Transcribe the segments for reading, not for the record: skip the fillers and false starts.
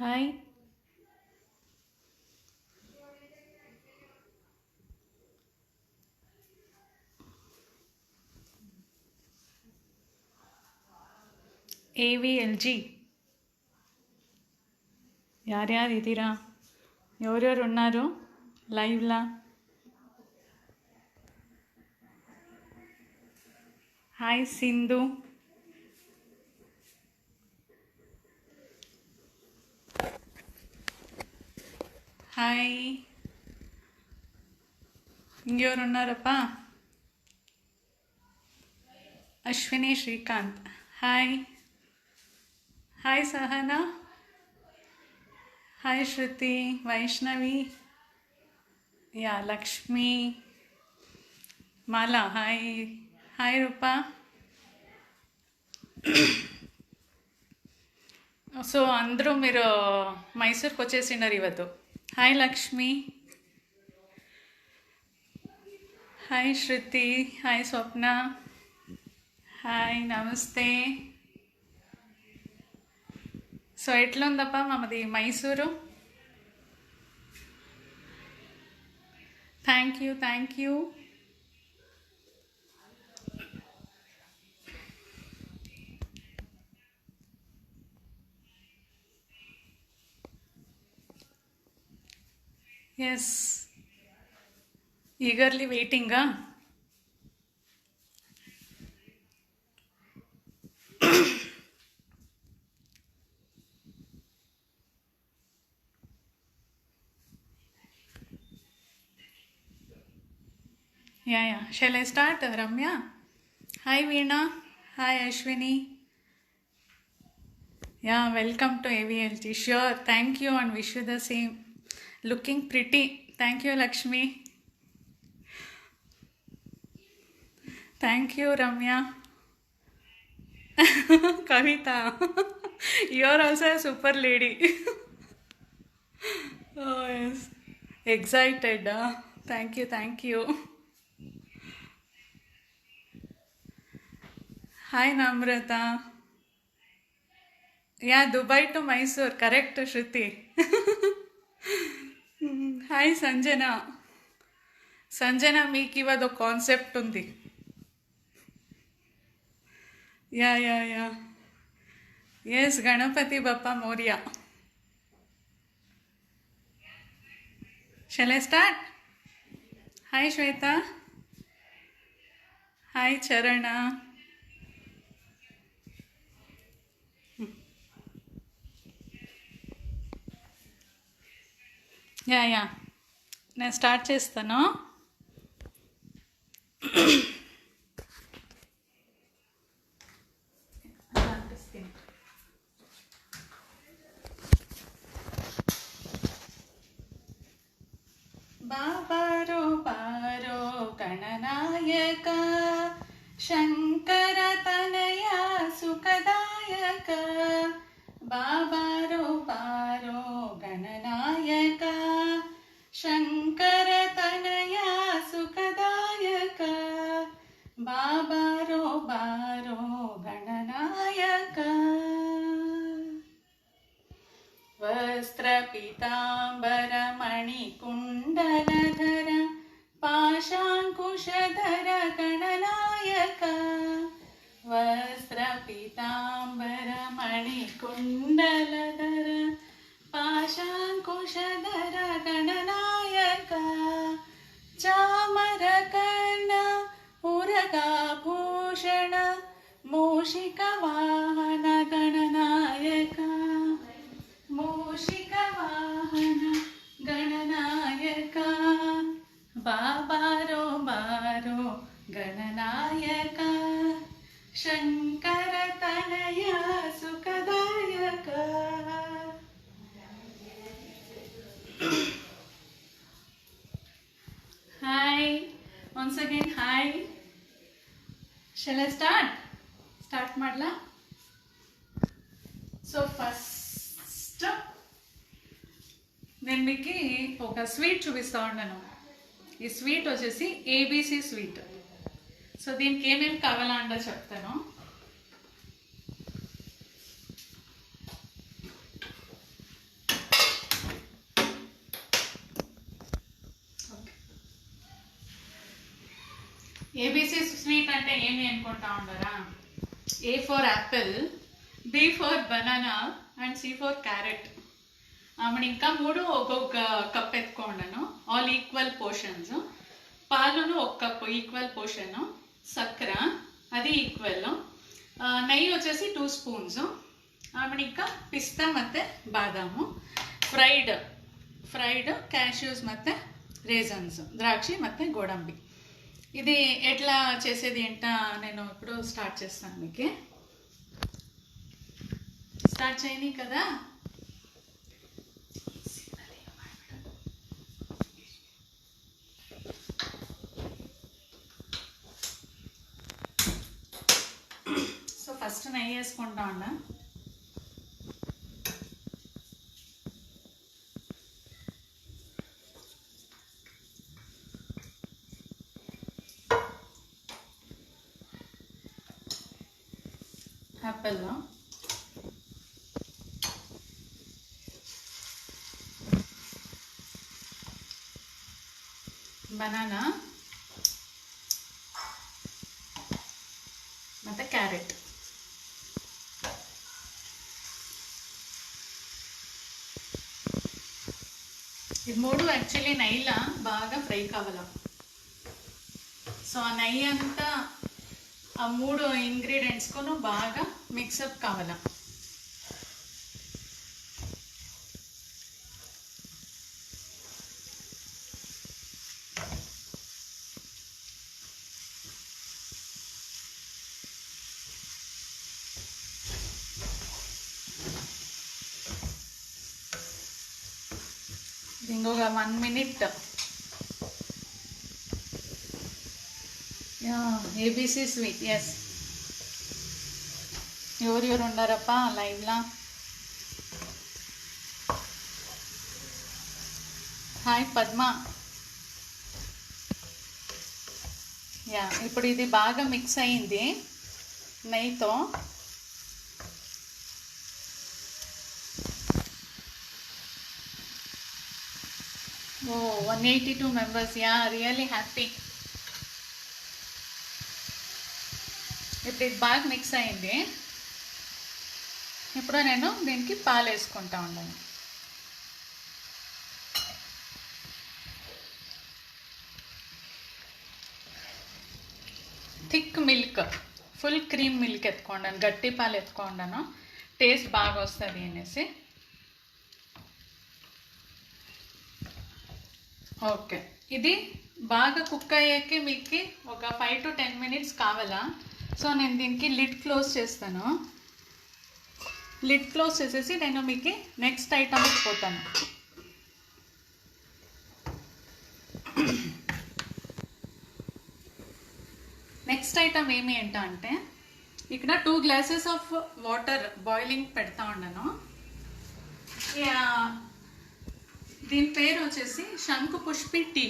Hi. AVLG ಯಾರ್ಯಾರು ಇದ್ದೀರಾ? ఎవరెవరు ఉన్నారు లైవ్లా? హాయ్ సింధు. హాయ్. ఇంకెవరు ఉన్నారప్ప? Ashwini Srikanth. Hi. Hi Sahana. Hi Shruti, Vaishnavi, yeah Lakshmi, Mala. Hi. Hi Roopa. So అందరూ మీరు మైసూర్కి వచ్చేసినారు ಇವತ್ತು. Hi Lakshmi. Hi Shruti. Hi Swapna. Hi నమస్తే. సో ఎట్లుందప్ప మాది Mysuru? Thank you. Yes, eagerly వెయిటింగా. Yeah. Shall I start, Ramya? Hi, Veena. Hi, Ashwini. Yeah, welcome to AVLT. Sure, thank you and wish you the same. Looking pretty. Thank you, Lakshmi. Thank you, Ramya. Kavita. You are also a super lady. Oh, yes. Excited. Thank you. Hi, Namrata. Yeah, Dubai to Mysore. Correct, Shruti. Hi, Sanjana. Sanjana, మీకు ఇవదో concept ఉంది. Yeah. Yes, Ganapati Bappa Morya. Shall I start? Hi, Shweta. Hi, Charana. Yeah, నేను start చేస్తాను. బాబారో borrow Gananayaka, Shankara తనయ సుఖదాయక. బాబారో borrow Gananayaka, Shankara తనయ సుఖదాయక. బాబారో borrow గణనాయక. వస్త్ర పీతాంబర మణికుండలధర, పాశాంకుశధర గణనాయక. వస్త్ర పీతాంబర మణికుండలధర, పాశాంకుశధర గణనాయక. చామర కర్ణ ఉరగాభూషణ, మూషిక వాహన గణనాయక. మూషిక వాహన గణనాయక. బాబారో బారో గణనాయక, శంకర తనయ సుఖదాయక. Hi, once again hi. Shall I start ಮಾಡ್ಲಾ? సో ఫస్ట్ నేను మీకు ఒక స్వీట్ చూపిస్తా ఉన్నాను. ఈ స్వీట్ వచ్చేసి ABC స్వీట్. సో దీనికి ఏమేమి కావాలంటే చెప్తాను. ఏబిసి స్వీట్ అంటే ఏమి అనుకుంటా ఉండరా? A for apple, B for banana and C for carrot. ఆమెను ఇంకా 3 ఒక్కొక్క కప్ ఎత్తుకోండాను, ఆల్ ఈక్వల్ పోర్షన్స్. పాలును 1 కప్ ఈక్వల్ పోర్షన్, సక్కర అది ఈక్వల్, నెయ్యి వచ్చేసి 2 ಸ್ಪೂನ್ಸ್. ಆಮೇಲೆ ಈಗ ಪಿಸ್ತಾ ಮತ್ತು ಬಾದಾಮು, ಫ್ರೈಡ್ ಕ್ಯಾಶ್ಯೂಸ್ ಮತ್ತು ರೇಸನ್ಸ್, ద్రాక్షి ಮತ್ತು గోడంబి. ఇది ఎట్లా చేసేది ఏంటో నేను ఇప్పుడు స్టార్ట్ చేస్తాను. మీకు స్టార్ట్ చేయని కదా. సో ఫస్ట్ నెయ్యి వేసుకుంటా ఉన్నా. యాపిల్, బనానా ಮತ್ತು ಕ್ಯಾರೆಟ್. ఇది 3 యాక్చువల్లీ నెయ్యిలా బాగా ఫ్రై కావాలా. సో ఆ నెయ్యి అంతా ఆ 3 ఇంగ్రీడియంట్స్కు బాగా మిక్సప్ కావాలా. ఇంకొక 1 minute. ABC sweet, yes. ఎవరెవరు ఉన్నారప్ప లైవ్లా? హాయ్ పద్మ. యా, ఇప్పుడు ఇది బాగా మిక్స్ అయింది నెయ్యితో. Oh 182 members, yeah really happy. ఇప్పుడు ఇది బాగా మిక్స్ అయింది. ఇప్పుడు నేను దీనికి పాలు వేసుకుంటా ఉన్నాను. Thick milk, full cream milk ఎత్తుకోండాను, గట్టి పాలు ఎత్తుకోండాను, టేస్ట్ బాగా వస్తుంది అనేసి. ఓకే, ఇది బాగా కుక్ అయ్యాక మీకు ఒక 5 to 10 minutes కావాలా. సో నేను దీనికి లిడ్ క్లోజ్ చేస్తాను. లిడ్ క్లోజ్ చేసేసి నేను మీకు నెక్స్ట్ ఐటమ్కి పోతాను. నెక్స్ట్ ఐటమ్ ఏమి ఏంటంటే, ఇక్కడ 2 glasses ఆఫ్ వాటర్ బాయిలింగ్ పెడతా ఉన్నాను. దీని పేరు వచ్చేసి శంకు పుష్పి టీ.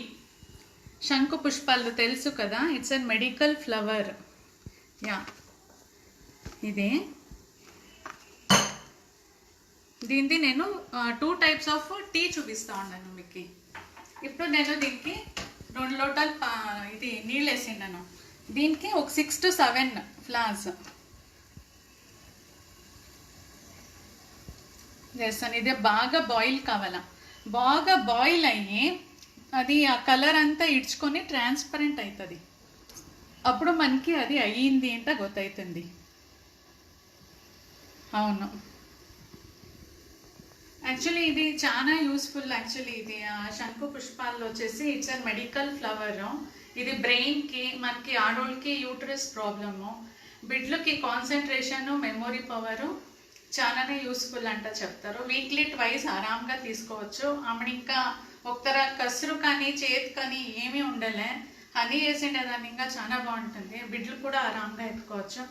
శంకు పుష్పాలు తెలుసు కదా, it's a medical flower. Yeah, ఇది దీనిది నేను 2 types ఆఫ్ టీ చూపిస్తా ఉన్నాను మీకు. ఇప్పుడు నేను దీనికి 2 లోటాలు ఇది నీళ్ళు వేసినాను. దీనికి ఒక 6 to 7 ఫ్లాస్ వేస్తాను. ఇది బాగా బాయిల్ కావాలా. బాగా బాయిల్ అయ్యి అది ఆ కలర్ అంతా ఇడ్చుకొని ట్రాన్స్పరెంట్ అవుతుంది. అప్పుడు మనకి అది అయ్యింది అంటే గొత్తవుతుంది. అవును, యాక్చువల్లీ ఇది చాలా యూస్ఫుల్. యాక్చువల్లీ ఇది శంకు పుష్పాల్లో వచ్చేసి ఇట్స్ అ మెడికల్ ఫ్లవర్. ఇది బ్రెయిన్కి, మనకి ఆడోళ్ళకి యూటరస్ ప్రాబ్లము, బిడ్లకి కాన్సన్ట్రేషను, మెమొరీ పవరు చాలానే యూస్ఫుల్ అంట చెప్తారు. వీక్లీ 2 ఆరాంగా తీసుకోవచ్చు. ఆమెను ఇంకా ఒకతర కసురు కానీ చేతి కానీ ఏమీ ఉండలే, హనీ వేసిండే దాన్ని ఇంకా చాలా బాగుంటుంది. బిడ్లు కూడా ఆరాంగా ఎత్తుకోవచ్చు.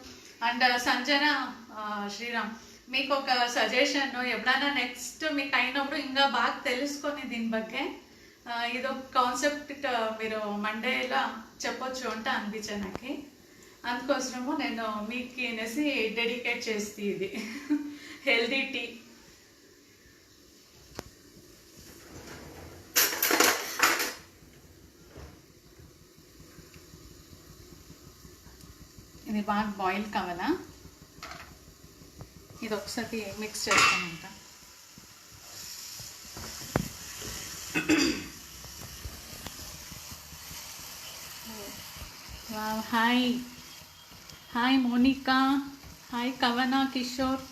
అండ్ సంజన శ్రీరామ్, మీకు ఒక సజెషన్, ఎప్పుడైనా నెక్స్ట్ మీకు అయినప్పుడు ఇంకా బాగా తెలుసుకొని దీని బగ్గే ఇదొక కాన్సెప్ట్ మీరు మండేలా చెప్పొచ్చు అంటే అనిపించాను నాకు. అందుకోసము నేను మీకు అనేసి డెడికేట్ చేస్తే ఇది హెల్దీ టీ. ఇది బాగా బాయిల్ కావాలా, ఇది ఒకసారి మిక్స్ చేస్తామంట. Hi hi Monica, hi Kavana, Kishore,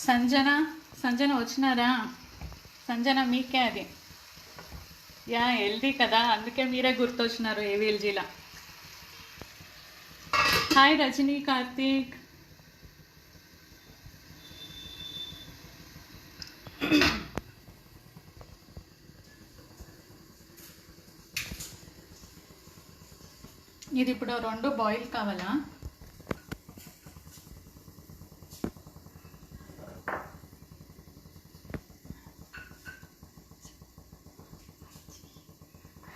Sanjana వచ్చినారా? సంజన మీకే అది. యా హెల్దీ కదా, అందుకే మీరే గుర్తొచ్చినారు ఏవిఎల్జీలా. హాయ్ రజనీ, కార్తీక్. ఇది ఇప్పుడు 2 బాయిల్ కావాలా?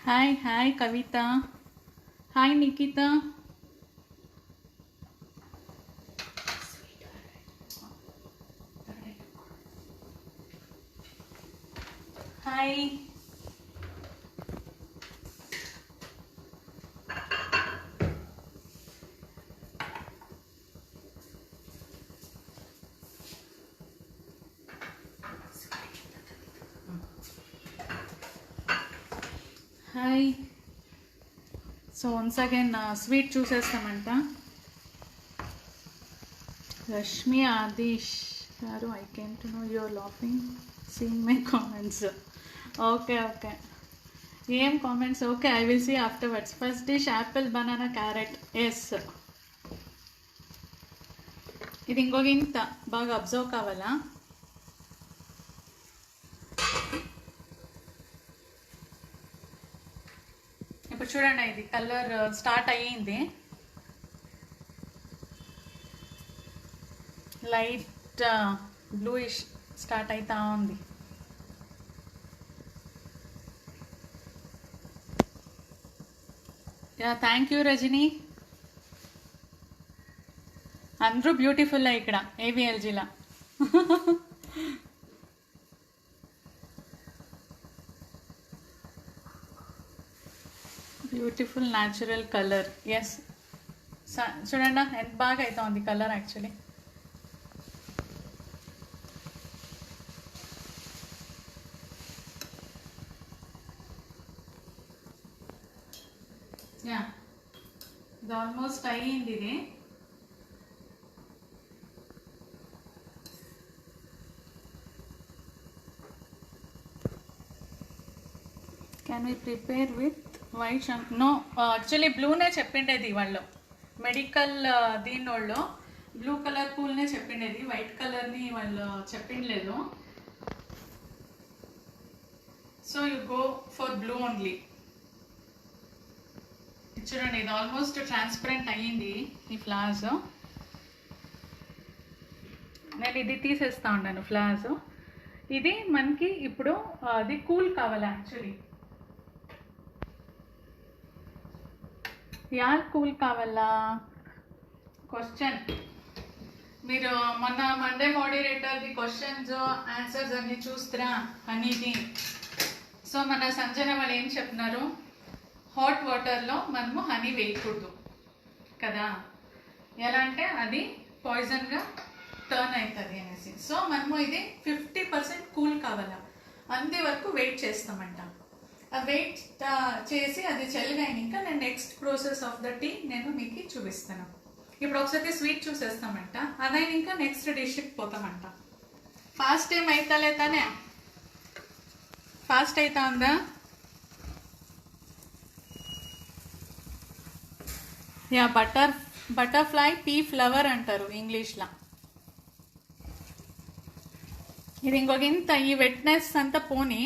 Hi hi Kavitha, hi Nikhita. Hi. Hi. So once again sweet చూసేస్తామంట. రష్మి ఆదిష్ గారు, I came to know your laughing seen my comments. Okay okay, ఏం comments? Okay, I will see afterwards. First dish apple banana carrot. Yes, ఇది ఇంకొక ఇంత బాగా observe కావాలా? ఇప్పుడు చూడండి, ఇది కలర్ స్టార్ట్ అయ్యింది, లైట్ బ్లూయిష్ స్టార్ట్ అవుతా ఉంది. Yeah thank you Rajani. అందరూ బ్యూటిఫుల్ ఇక్కడ ఏవిఎల్జీలా. Beautiful natural colour. ఎస్, చూడండి ఎంత బాగా అవుతుంది కలర్ యాక్చువల్లీ. యా, ఇది ఆల్మోస్ట్ అయ్యింది. ఇది can we prepare with white shampoo? No, actually బ్లూనే చెప్పిండేది వాళ్ళు, మెడికల్ దీనిలో బ్లూ కలర్ పూల్నే చెప్పిండేది, వైట్ కలర్ని వాళ్ళు చెప్పిండలేదు. So you go for blue only. చూడండి, ఇది ఆల్మోస్ట్ ట్రాన్స్పరెంట్ అయ్యింది ఈ ఫ్లవర్స్. నేను ఇది తీసేస్తా ఉన్నాను ఫ్లవర్స్. ఇది మనకి ఇప్పుడు అది కూల్ కావాలి యాక్చువల్లీ. యార్ కూల్ కావాలా? క్వశ్చన్. మీరు మొన్న మండే మోడరేటర్ది క్వశ్చన్స్ ఆన్సర్స్ అన్ని చూస్తారా అనేది? సో మన సంజన వాళ్ళు ఏం చెప్తున్నారు, హాట్ వాటర్లో మనము హనీ వేయకూడదు కదా, ఎలా అంటే అది పాయిజన్గా టర్న్ అవుతుంది అనేసి. సో మనము ఇది 50% కూల్ కావాలా, అంతవరకు వెయిట్ చేస్తామంట. ఆ వెయిట్ చేసి అది చల్లగైనాక నేను next process of the tea నేను మీకు చూపిస్తాను. ఇప్పుడు ఒకసారి స్వీట్ చూసేస్తామంట, అదైనాక నెక్స్ట్ డిష్కి పోతామంట. ఫాస్ట్ ఏం అవుతాలే తానే? ఫాస్ట్ అవుతా ఉందా? యా, బటర్ఫ్లై పీ ఫ్లవర్ అంటారు ఇంగ్లీష్లో. ఇది ఇంకొక ఇంత ఈ వెట్నెస్ అంతా పోని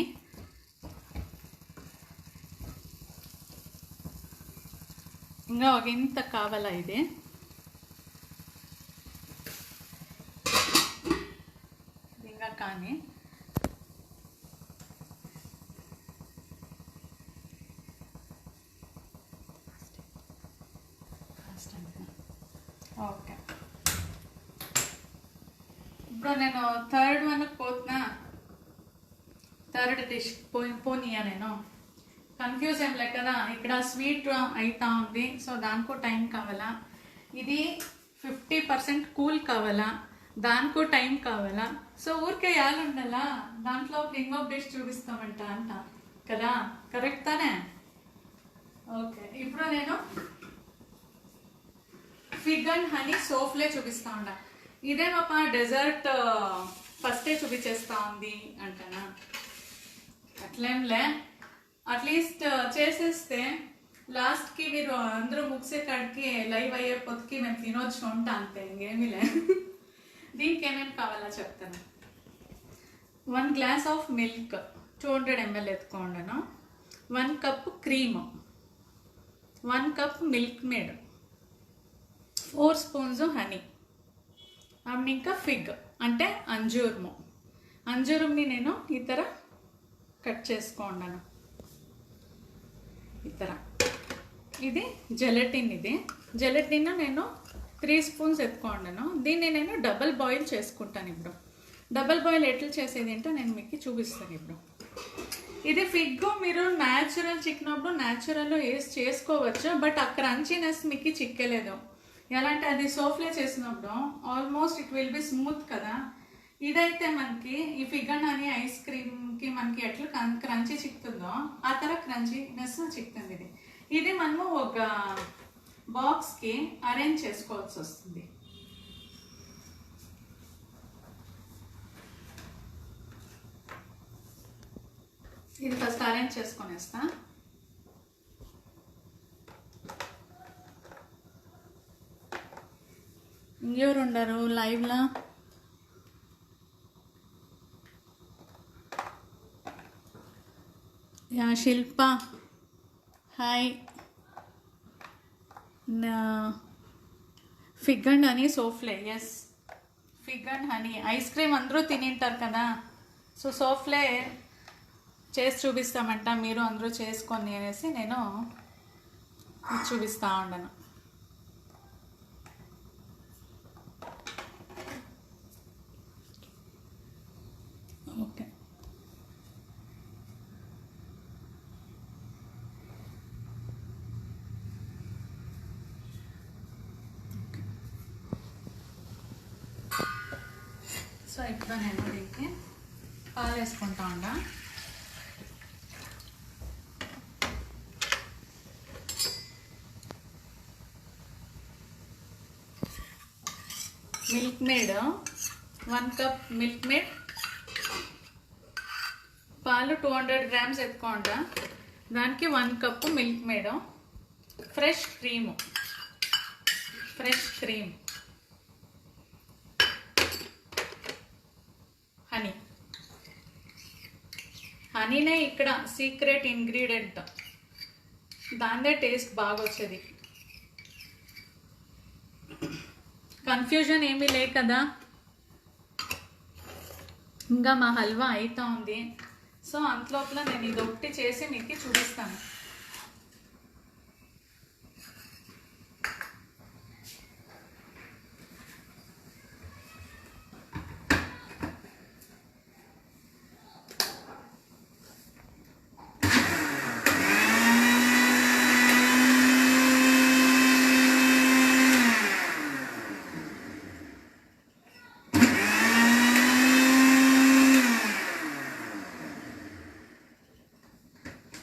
ఇంకా ఒక ఇంత కావాలా? ఇది ఇంకా కానీ ఓకే. ఇప్పుడు నేను థర్డ్ వన్కి పోతున్నా, థర్డ్ డిష్ పోనీయా నేను. కన్ఫ్యూజ్ ఏం లే కదా, ఇక్కడ స్వీట్ అవుతా ఉంది. సో దానికో టైం కావాలా, ఇది 50% కూల్ కావాలా, దానికో టైం కావాలా. సో ఊరికే యాలు ఉండాలా, దాంట్లో ఇంకొక డిష్ చూపిస్తామంట అంట కదా, కరెక్ట్ తానే? ఓకే, ఇప్పుడు నేను ఫిగ్ అండ్ హనీ సోఫ్లే చూపిస్తా ఉండ. ఇదే మా డెజర్ట్ ఫస్టే చూపించేస్తా ఉంది అంటనా? అట్లేంలే, అట్లీస్ట్ చేసేస్తే లాస్ట్కి మీరు అందరూ ముగిసే కాడికి లైవ్ అయ్యే పొద్దుకి మేము తినొచ్చు ఉంటా, అంతే, ఇంకేమీ లే. దీనికి ఏమేమి కావాలో చెప్తాను. 1 glass of milk 200 ml ఎత్తుకోండను, 1 cup cream, 1 cup milk made, 4 spoons honey, and ఇంకా ఫిగ్ అంటే అంజూరంని నేను ఈ ತರ కట్ చేసుకోండాను. ఈ ತರ ఇది జెలటిన్, జెలటిన్ నేను 3 స్పూన్స్ ఎత్తుకోండాను. దీన్ని నేను డబల్ బాయిల్ చేసుకుంటాను. ఇప్పుడు డబల్ బాయిల్ ఎట్లా చేసేది ఏంటో నేను మీకు చూపిస్తాను. ఇప్పుడు ఇది ఫిగ్ మీరు న్యాచురల్ చిక్కినప్పుడు న్యాచురల్ వేసి చేసుకోవచ్చు, బట్ ఆ క్రంచీనెస్ మీకు చిక్కలేదు. ఎలా అంటే అది సోఫ్లే చేసినప్పుడు almost it will be smooth కదా. ఇదైతే మనకి ఈ ఫిగ్ అండ్ హనీ ఐస్ క్రీమ్కి మనకి ఎట్లా క్రంచీ చిక్కుతుందో ఆ ತರ క్రంచీనెస్ చిక్కుతుంది. ఇది మనము ఒక బాక్స్కి అరేంజ్ చేసుకోవాల్సి వస్తుంది. ఇది ఫస్ట్ అరేంజ్ చేసుకొనేస్తా. ఇంకెవరు ఉండరు లైవ్లో? Yeah Shilpa, hi. Fig and honey souffle, yes, fig and honey ice cream అందరూ తినింటారు కదా. సో సోఫ్లే చేసి చూపిస్తామంట, మీరు అందరూ చేసుకొని అనేసి నేను చూపిస్తూ ఉండను. ఓకే, సో ఇప్పుడు నేను దీనికి పాలు వేసుకుంటా ఉండా. Milkmaid 1 cup Milkmaid, పాలు 200 grams ఎత్తుకోండా. దానికి 1 cup Milkmaid, fresh cream, హనీనే ఇక్కడ సీక్రెట్ ఇంగ్రీడియంట్, దాందే టేస్ట్ బాగా వచ్చేది. కన్ఫ్యూజన్ ఏమీ లే కదా. ఇంకా మా హల్వా అవుతా ఉంది. సో అంతలోపల నేను ఇది ఒకటి చేసి మీకు చూపిస్తాను.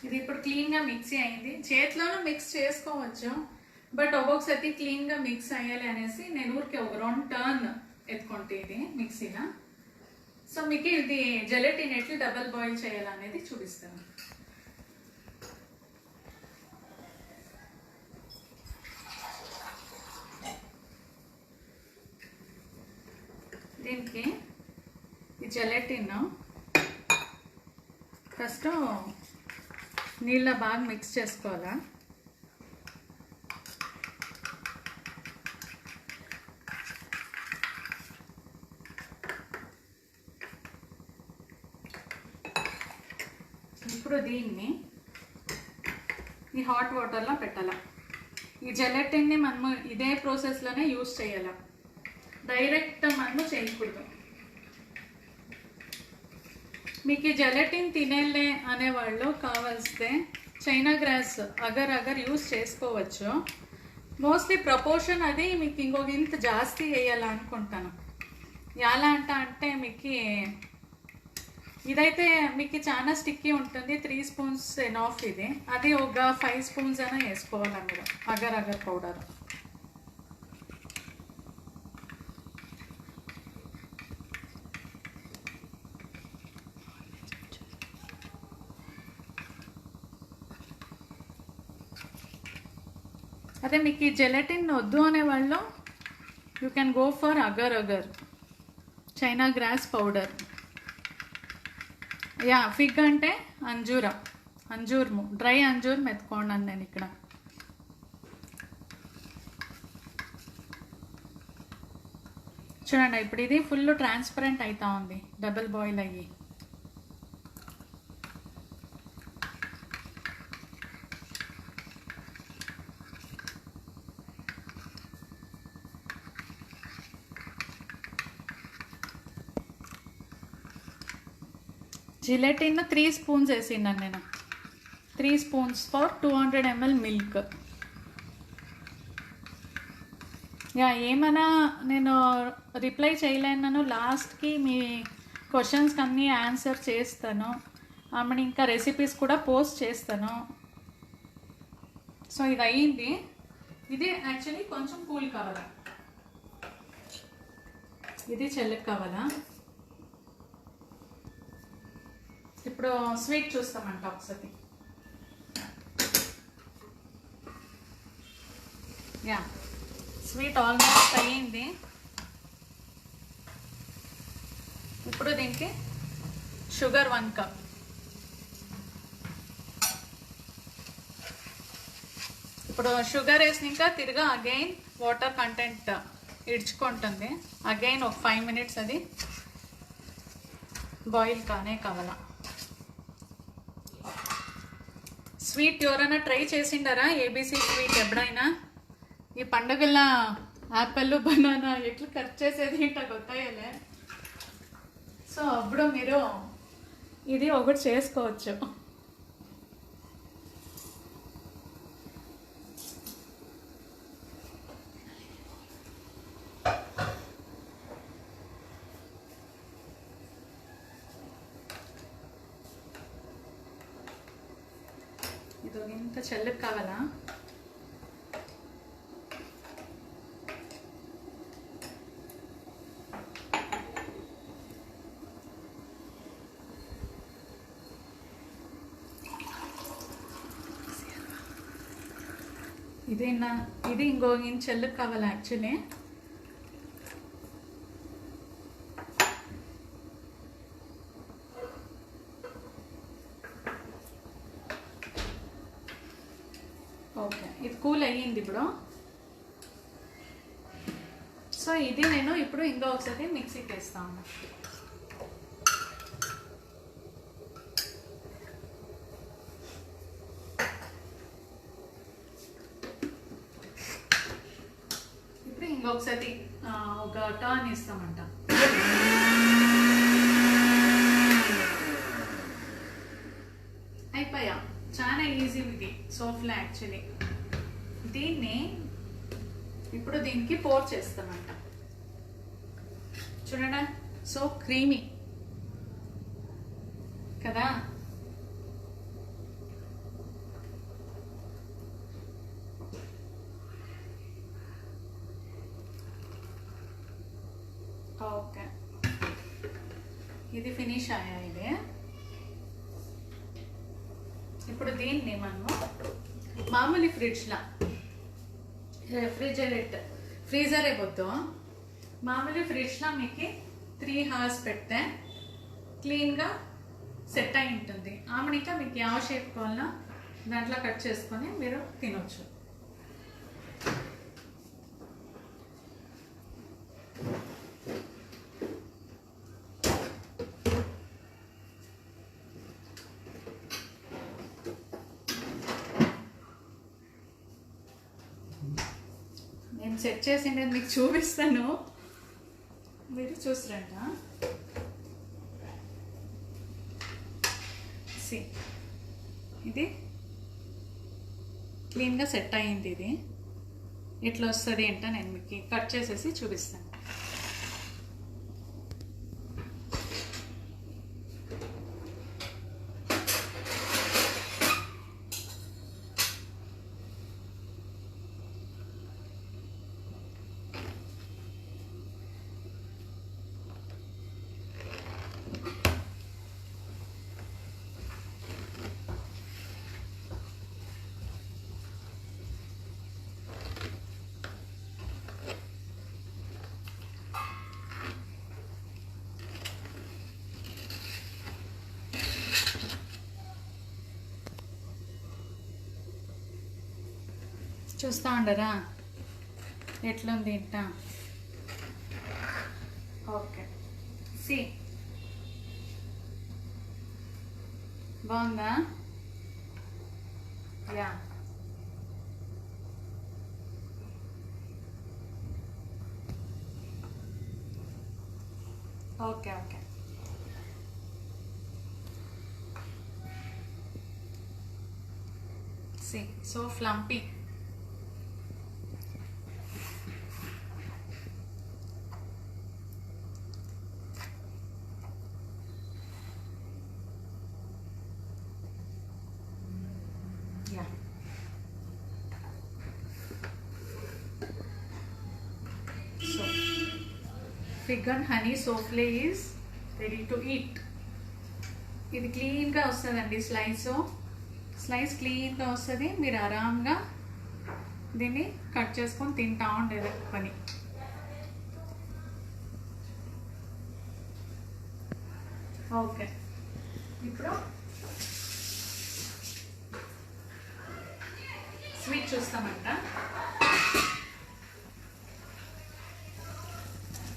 ఇది ఇప్పుడు క్లీన్గా మిక్సీ అయింది. చేతిలోనూ మిక్స్ చేసుకోవచ్చు, బట్ ఒక్కొక్కసారి క్లీన్గా మిక్స్ అయ్యాలి అనేసి నేను ఊరికే ఒక 2 టర్న్ ఎత్తుకుంటే ఇది మిక్సీలో. సో మీకు ఇది జెలటిన్ ఎట్లా డబల్ బాయిల్ చేయాలనేది చూపిస్తాను. దీనికి ఈ జెలటిన్ ఫస్ట్ నీళ్ళ బాగా మిక్స్ చేసుకోవాలా. ఇప్పుడు దీన్ని ఈ హాట్ వాటర్లో పెట్టాలా. ఈ జెలటిన్ని మనము ఇదే ప్రాసెస్లోనే యూజ్ చేయాలా, డైరెక్ట్ మనము చేయకూడదు. మీకు ఈ జెలటిన్ తినేలే అనేవాళ్ళు కావాల్స్తే China grass agar agar use చేసుకోవచ్చు. మోస్ట్లీ ప్రపోర్షన్ అది మీకు ఇంకొక ఇంత జాస్తి వేయాలనుకుంటాను. ఎలా అంటే మీకు ఇదైతే మీకు చాలా స్టిక్కీ ఉంటుంది. 3 స్పూన్స్ ఎనాఫ్ ఇది. అది ఒక 5 స్పూన్స్ అయినా వేసుకోవాలి మీరు అగర్ అగర్ పౌడర్. అదే మీకు ఈ జెలటిన్ వద్దు అనే వాళ్ళు you can go for agar agar China grass powder. Yeah fig అంటే అంజూర్ము డ్రై అంజూర్ మెత్తుకోండి నేను ఇక్కడ. చూడండి ఇప్పుడు ఇది ఫుల్ ట్రాన్స్పరెంట్ అవుతా ఉంది డబుల్ బాయిల్ అయ్యి. జిలెటిన్ 3 స్పూన్స్ వేసిండాను నేను. 3 spoons for 200 ml milk. Yeah ఏమైనా నేను రిప్లై చేయలేను. లాస్ట్కి మీ క్వశ్చన్స్కి అన్నీ ఆన్సర్ చేస్తాను. ఆమెను ఇంకా రెసిపీస్ కూడా పోస్ట్ చేస్తాను. సో ఇది అయ్యింది. ఇది యాక్చువల్లీ కొంచెం కూల్ కావాలా, ఇది చల్లకి కావాలా. ఇప్పుడు స్వీట్ చూస్తామంట ఒకసారి. యా స్వీట్ ఆల్మోస్ట్ అయ్యింది. ఇప్పుడు దీనికి షుగర్ 1 కప్. ఇప్పుడు షుగర్ వేసినాక తిరిగా అగైన్ వాటర్ కంటెంట్ ఇడ్చుకుంటుంది. అగైన్ ఒక 5 minutes అది బాయిల్ కావాలా. స్వీట్ ఎవరైనా ట్రై చేసిండారా? ఏబీసీ స్వీట్ ఎప్పుడైనా? ఈ పండుగల యాపిల్ బనానా ఎట్లా కట్ చేసేది ఏంటో గొత్తాయలే. సో అప్పుడు మీరు ఇది ఒకటి చేసుకోవచ్చు. ఇది ఇంత చల్లకి కావాలా. ఇది ఇంకో ఇంత చల్లకి కావాలా యాక్చువల్లీ. ఓకే ఇది కూల్ అయ్యింది ఇప్పుడు. సో ఇది నేను ఇప్పుడు ఇంకో ఒకసారి మిక్సీకి వేస్తాను. ఇప్పుడు ఇంకొకసారి ఒక టర్న్ ఇస్తామంట. అయిపోయా. చాలా ఈజీ ఇది సోఫ్లా యాక్చువల్లీ. దీన్ని ఇప్పుడు దీనికి పోర్ చేస్తామంట. చూడండి సో క్రీమీ కదా. ఓకే ఇది ఫినిష్ అయ్యా ఇది. ఇప్పుడు దీన్ని మనము మామూలు ఫ్రిడ్జ్లా ఫ్రీజర్ అయిపోద్దు. మామూలు ఫ్రిడ్జ్లో మీకు 3 hours పెడితే క్లీన్గా సెట్ అయి ఉంటుంది. ఆమెనిక మీకు ಯಾವ షేప్ కావాలన్నా దాంట్లో కట్ చేసుకొని మీరు తినొచ్చు. నేను సెట్ చేసిండే మీకు చూపిస్తాను, మీరు చూసిరంట. ఇది క్లీన్గా సెట్ అయ్యింది. ఇది ఇట్లా వస్తుంది ఏంటో నేను మీకు కట్ చేసేసి చూపిస్తాను. చూస్తూ ఉండరా ఎట్లుంది ఇంట. ఓకే, సి బాగుందా? Yeah, okay okay. See so flumpy. So, vegan honey souffle is ready to eat. ఇది క్లీన్గా వస్తుందండి. స్లైస్ క్లీన్గా వస్తుంది. మీరు ఆరాంగా దీన్ని కట్ చేసుకొని తింటా ఉండేది పని. ఓకే, ఇప్పుడు స్వీట్ చూస్తామంట.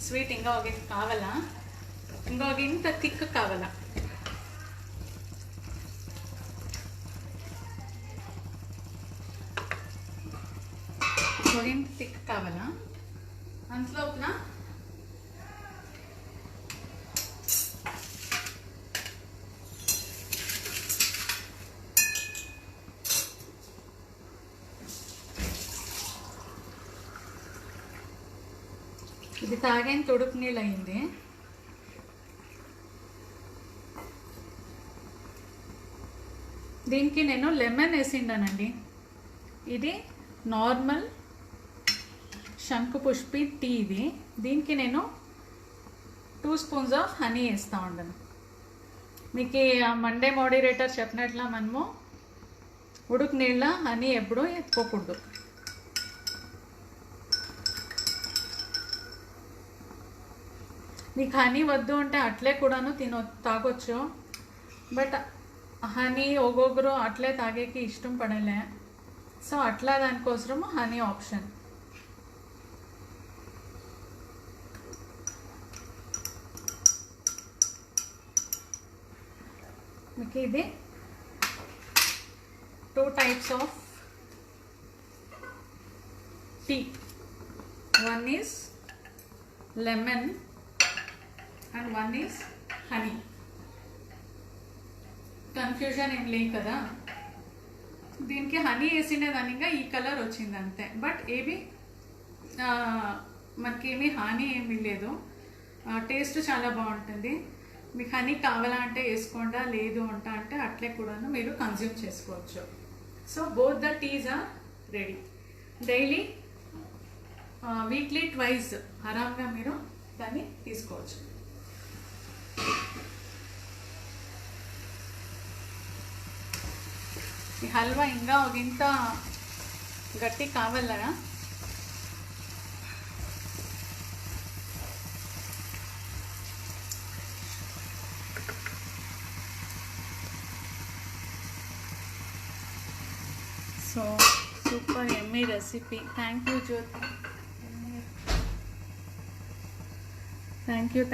స్వీట్ ఇంకా ఒక కావాలా? ఇంకొక ఇంత థిక్ కావాలా? ఇంకొక థిక్ కావాలా? అంతలోపల ఇది తాగేం తొడుపు నీళ్ళు అయింది. దీనికి నేను లెమన్ వేసిండానండి. ఇది నార్మల్ శంకు పుష్పి టీ. ఇది దీనికి నేను 2 స్పూన్స్ ఆఫ్ హనీ వేస్తూ ఉండను. మీకు మండే మోడిరేటర్ చెప్పినట్లా మనము ఉడుకు నీళ్ళ హనీ ఎప్పుడూ ఎత్తుకోకూడదు. మీకు హనీ వద్దు అంటే అట్లే కూడాను తాగొచ్చు. బట్ హనీ ఒగొగరు అట్లే తాగేకి ఇష్టం పడలే. సో అట్లా దానికోసము హనీ ఆప్షన్. మీకు ఇది 2 types of tea. One is lemon and one is honey. Confusion ఏం లేదు కదా. దీనికి హనీ వేసిండే దానిగా ఈ కలర్ వచ్చింది అంతే. బట్ ఏవి మనకేమీ హాని ఏమీ లేదు. టేస్ట్ చాలా బాగుంటుంది. మీకు హనీ కావాలంటే వేసుకోండా, లేదు అంట అంటే అట్లే కూడాను మీరు కన్జ్యూమ్ చేసుకోవచ్చు. So both the teas are ready. Daily weekly twice ఆరాంగా మీరు దాన్ని తీసుకోవచ్చు. ఈ హల్వా ఇంకా ఒక ఇంత గట్టి కావాలా? So super yummy recipe. Thank you Jyothi.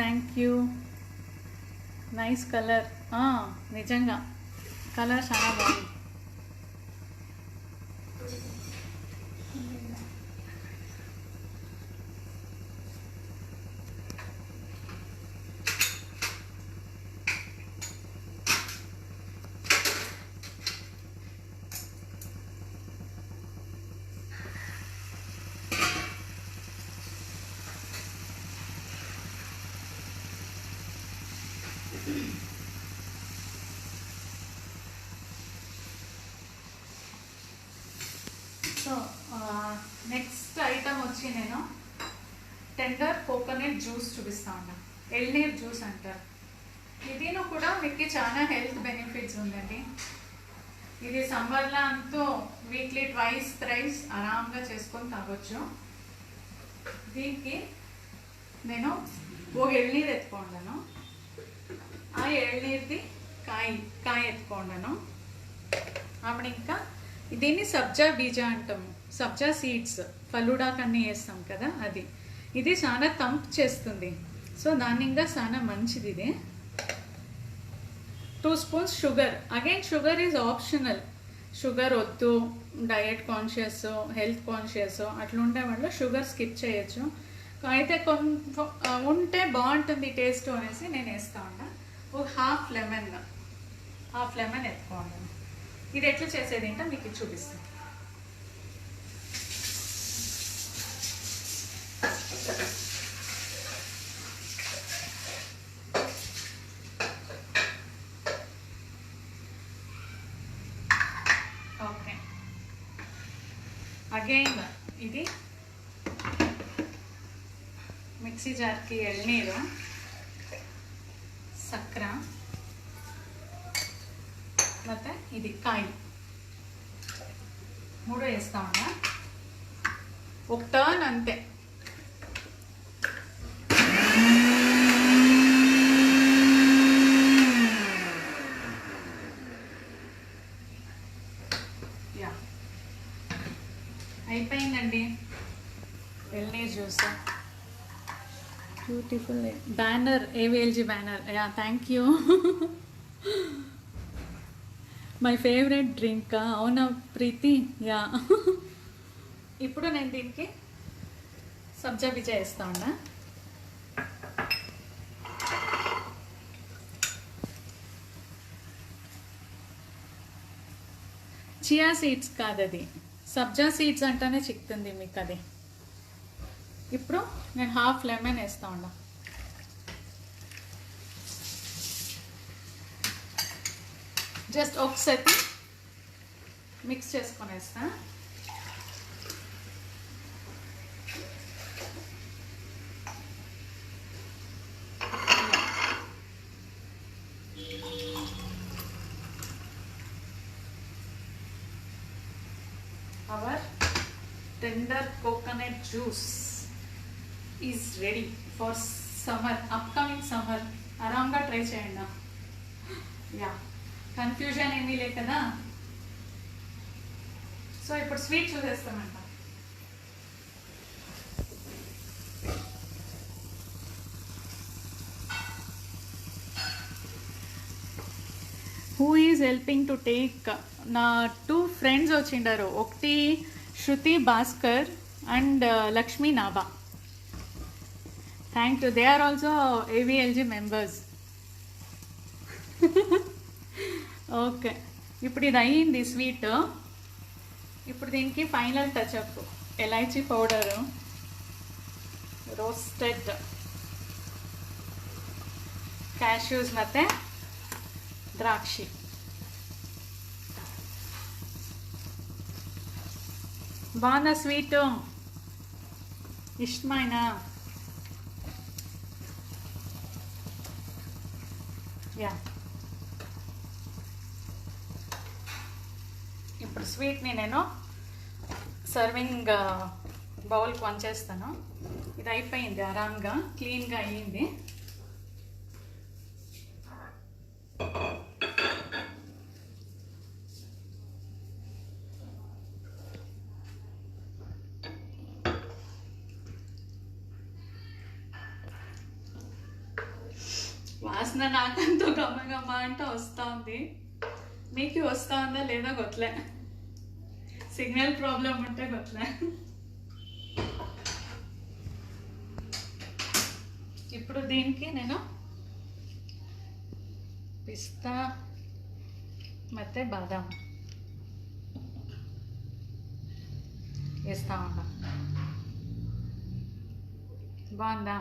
Thank you. Nice colour. నిజంగా కలర్ చాలా బాగుంది. నేను టెండర్ కోకోనట్ జ్యూస్ చూపిస్తా ఉన్నా. ఎల్నీర్ జ్యూస్ అంటారు. ఇదిను కూడా మీకు చాలా హెల్త్ బెనిఫిట్స్ ఉందండి. ఇది సమ్మర్లో అంతా వీక్లీ ట్వైస్ థ్రైస్ ఆరాంగా చేసుకొని తాగొచ్చు. దీనికి నేను ఒక ఎಳ್ನೀರು ఎత్తుకుంటాను. ఆ ఎಳ್ನೀరుది కాయ ఎత్తుకుంటాను. అప్పుడు ఇంకా దీన్ని సబ్జా బీజ అంటాము. సబ్జా సీడ్స్ ఫలూడా కన్నీ వేస్తాం కదా, అది. ఇది చాలా తంప్ చేస్తుంది. సో దాని ఇంకా చాలా మంచిది. ఇది 2 spoons sugar. Again sugar is optional. Sugar వద్దు, డయట్ కాన్షియస్, హెల్త్ కాన్షియస్ అట్లా ఉండే వాళ్ళు షుగర్ స్కిప్ చేయొచ్చు. అయితే ఉంటే బాగుంటుంది టేస్ట్ అనేసి నేను వేస్తా ఉన్నా. ఒక హాఫ్ లెమన్ ఎత్తుకోండి. ఇది ఎట్లా చేసేది అంటే మీకు చూపిస్తాను. ఓకే, అగైన్ ఇది మిక్సీ జార్కి ఎಳ್ನೀರು, సక్కర, ಮತ್ತೆ ఇది కాయ 3 వేస్తా ఉన్నా. ఒక టర్న్ అంతే. యా, అయిపోయిందండి ఎಳ್ನೀರು juice. Beautiful banner, AVLG banner. Yeah, thank you. My favourite drink. అవునా ప్రీతి? యా. ఇప్పుడు నేను దీనికి సబ్జా బీజ వేస్తా ఉన్నా. చియా సీడ్స్ కాదు, అది సబ్జా సీడ్స్ అంటేనే చిక్కుతుంది మీకు అది. ఇప్పుడు నేను హాఫ్ లెమన్ వేస్తా ఉన్నా. జస్ట్ ఒకసారి మిక్స్ చేసుకొని వేస్తా. Our tender coconut juice is ready for summer, upcoming summer. ఆరాంగా ట్రై చేయండి. యా, కన్ఫ్యూజన్ ఏమీ లేదు కదా. సో ఇప్పుడు స్వీట్ చూసేస్తామంట. Who is helping to take? నా 2 ఫ్రెండ్స్ వచ్చిండారు. ఒకటి Shruti Bhaskar and Lakshmi Nabha. Thank you. They are also AVLG members. Okay, ఇప్పుడు ఇది అయ్యింది స్వీట్. ఇప్పుడు దీనికి final touch up elaichi powder, roasted cashews ಮತ್ತು ದ್ರಾಕ್ಷಿ. బాగుందా స్వీటు? ఇష్టమైనా? యా, ఇప్పుడు స్వీట్ని నేను సర్వింగ్ బౌల్కి వంచేస్తాను. ఇది అయిపోయింది, ఆరాంగా క్లీన్గా అయ్యింది. వాసన నాకంతో గమ్మగమ్మ అంటే వస్తూ ఉంది. మీకు వస్తూ ఉందా లేదా గొట్లే, సిగ్నల్ ప్రాబ్లం ఉంటే గొట్లే. ఇప్పుడు దీనికి నేను పిస్తా ಮತ್ತೆ బాదాం వేస్తా ఉన్నా. బాగుందా?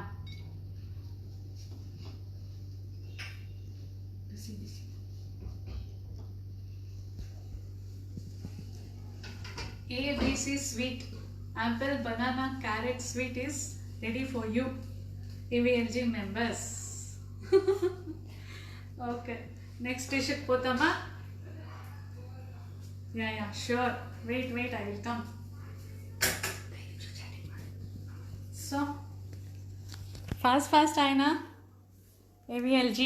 ABC sweet Apple, banana, carrot sweet is ready for you, AVLG members. Okay, next dish potama. Yeah, sure. Wait, I will come. So fast అయినా AVLG.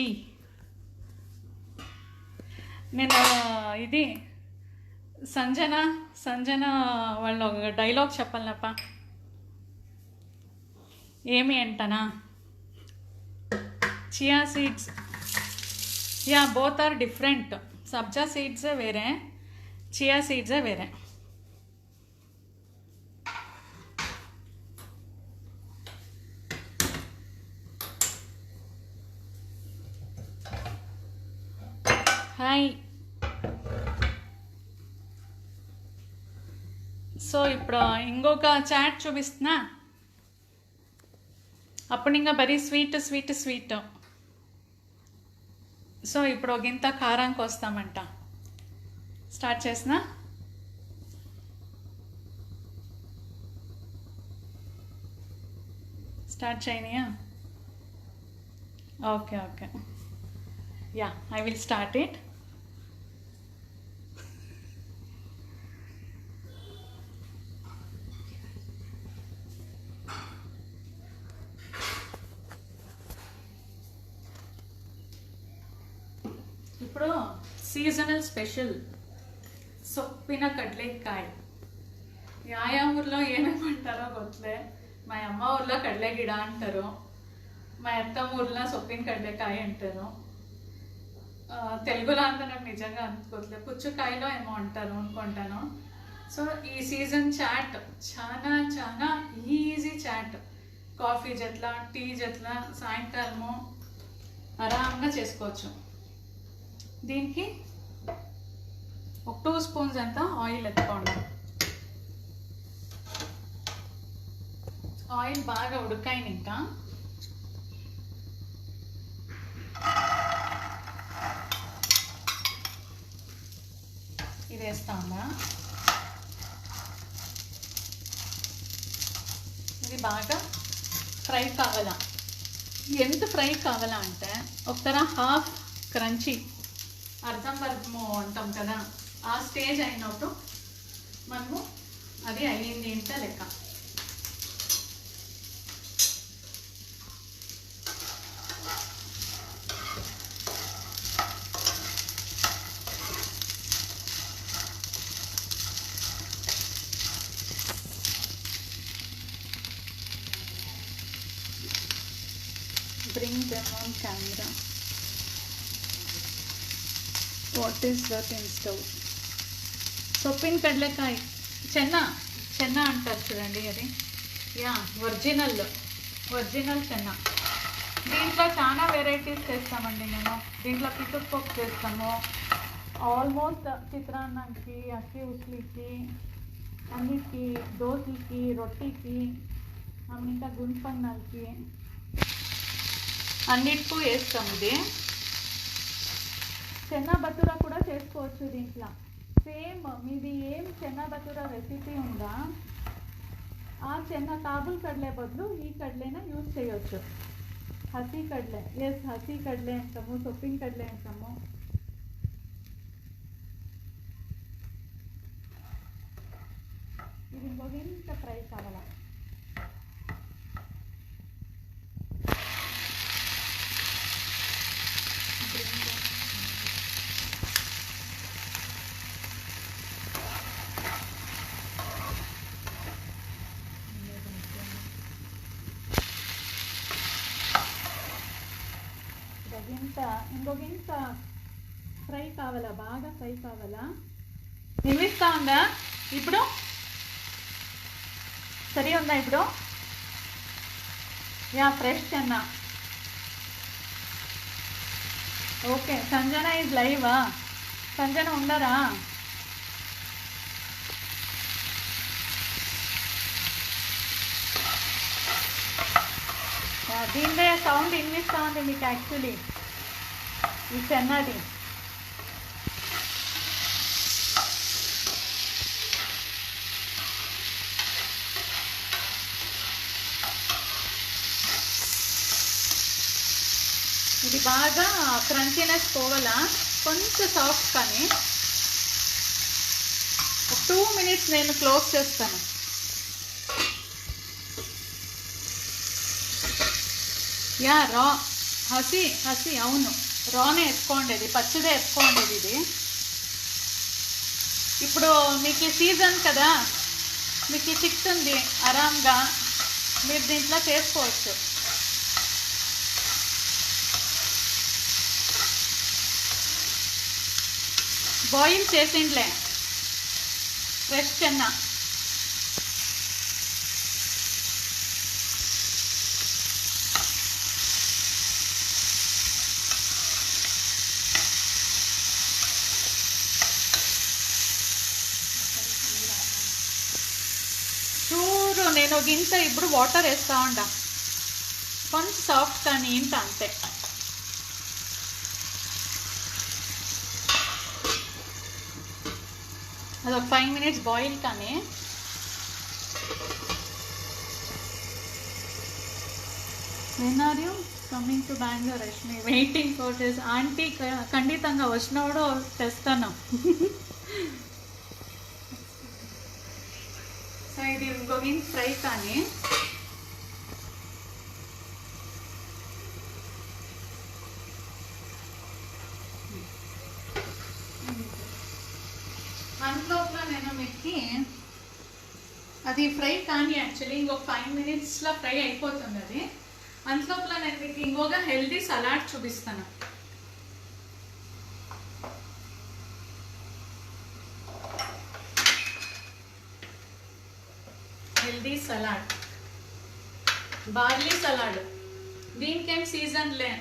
నేను ఇది సంజన వాళ్ళ ఒక డైలాగ్ చెప్పాలనప్ప. ఏమి అంటనా, chia seeds, yeah both are different. Sabja సీడ్సే వేరే, చియా సీడ్సే వేరే. హాయ్. సో ఇప్పుడు ఇంకొక చాట్ చూపిస్తున్నా. అప్పుడు ఇంకా బరీ స్వీట్. సో ఇప్పుడు ఒక ఇంత కారానికి వస్తామంట. స్టార్ట్ చేసిన. స్టార్ట్ చేయనియా? Okay. Yeah, I will start it. ఇప్పుడు సీజనల్ స్పెషల్ సొప్పిన కడ్లేకాయ. యా ఊర్లో ఏమేమి అంటారో ಗೊತ್ತలే. మా అమ్మ ఊర్లో కడ్లే గిడ అంటారు, మా అత్తమ్మ ఊర్లో సొప్పిన కడ్లేకాయ అంటారు. తెలుగులో అంతా నాకు నిజంగా అనుకోవట్లే, పుచ్చుకాయలో ఏమో అంటారు అనుకుంటాను. సో ఈ సీజన్ చాట్ చాలా ఈజీ చాట్. కాఫీ జట్ల, టీ జట్ల, సాయంకాలము ఆరాంగా చేసుకోవచ్చు. దీనికి ఒక 2 స్పూన్స్ అంత ఆయిల్ ఎత్తుకోండి. ఆయిల్ బాగా ఉడకాయని ఇంకా ఇది వేస్తామా. ఇది బాగా ఫ్రై కావాలా. ఎంత ఫ్రై కావాలా అంటే ఒకతర హాఫ్ క్రంచీ, అర్థం అంటాం కదా, ఆ స్టేజ్ అయినప్పుడు మనము అది అయ్యింది ఇంత లెక్క. Bring them on camera. What is that in stove? సొప్పిన కడ్లకాయ చెన్న అంటారు చూడండి, అది యా ఒరిజినల్ చెన్న. దీంట్లో చాలా వెరైటీస్ చేస్తామండి మేము. దీంట్లో పితుక్ పప్పు చేస్తాము, ఆల్మోస్ట్ చిత్రాన్నానికి, అక్కి ఉస్లికి, అన్నిటికి, దోశలకి, రొట్టికి, ఇంకా గుండ్పన్నాలకి అన్నిటికీ వేస్తాం. ఇది చెన్నా బతురా కూడా చేసుకోవచ్చు దీంట్లో. సేమ్ మీది ఏం చెన్నా బతురా రెసిపీ ఉందా, ఆ చెన్న కాబుల్ కడలే బదులు ఈ కడలేన యూజ్ చేయొచ్చు. హసీ కడలే, హసీ కడలే అంటాము, సొప్పిన కడలే అంటాము. ఇది ఇంకొక ఫ్రై కావాలా. ఇంకొక ఫ్రై కావాలా, బాగా ఫ్రై కావాలా. నిలిస్తా ఉందా ఇప్పుడు? సరి ఉందా ఇప్పుడు? యా ఫ్రెష్ చెన్న. ఓకే, సంజన ఈజ్ లైవా? సంజన ఉండరా? దీనిదే సౌండ్ వినిపిస్తూ ఉంది మీకు యాక్చువల్లీ, ఈ చెన్నది. ఇది బాగా క్రంచీనెస్ పోవాలా, కొంచెం సాఫ్ట్. కానీ 2 minutes నేను క్లోజ్ చేస్తాను. యా రా హసి అవును, రానే ఎత్తుకోండేది, పచ్చిదే ఎత్తుకోండేది ఇది. ఇప్పుడు మీకు సీజన్ కదా, మీకు చిక్తుంది ఆరామ్గా, మీరు దీంట్లో చేసుకోవచ్చు. బాయిల్ చేసిండ్లే ఫ్రెష్ చెన్న. చూడు నేను గింత ఇప్పుడు వాటర్ వేస్తా ఉండ, కొంచెం సాఫ్ట్ కానీ ఇంత అంతే. అదొక 5 minutes బాయిల్. కానీ when are you coming to Bangalore Rashmi? Waiting for this aunty ఖండితంగా వచ్చినప్పుడు తెస్తాను. సో ఇది గోవింద్ ఫ్రై. కానీ అంతలోపల నేను మీకు అది ఫ్రై కానీ యాక్చువల్లీ ఇంకొక 5 minutesలో ఫ్రై అయిపోతుంది అది. అంతలోపల నేను మీకు ఇంకొక హెల్దీ సలాడ్ చూపిస్తాను. Healthy salad, barley salad. దీనికేం సీజన్ లే,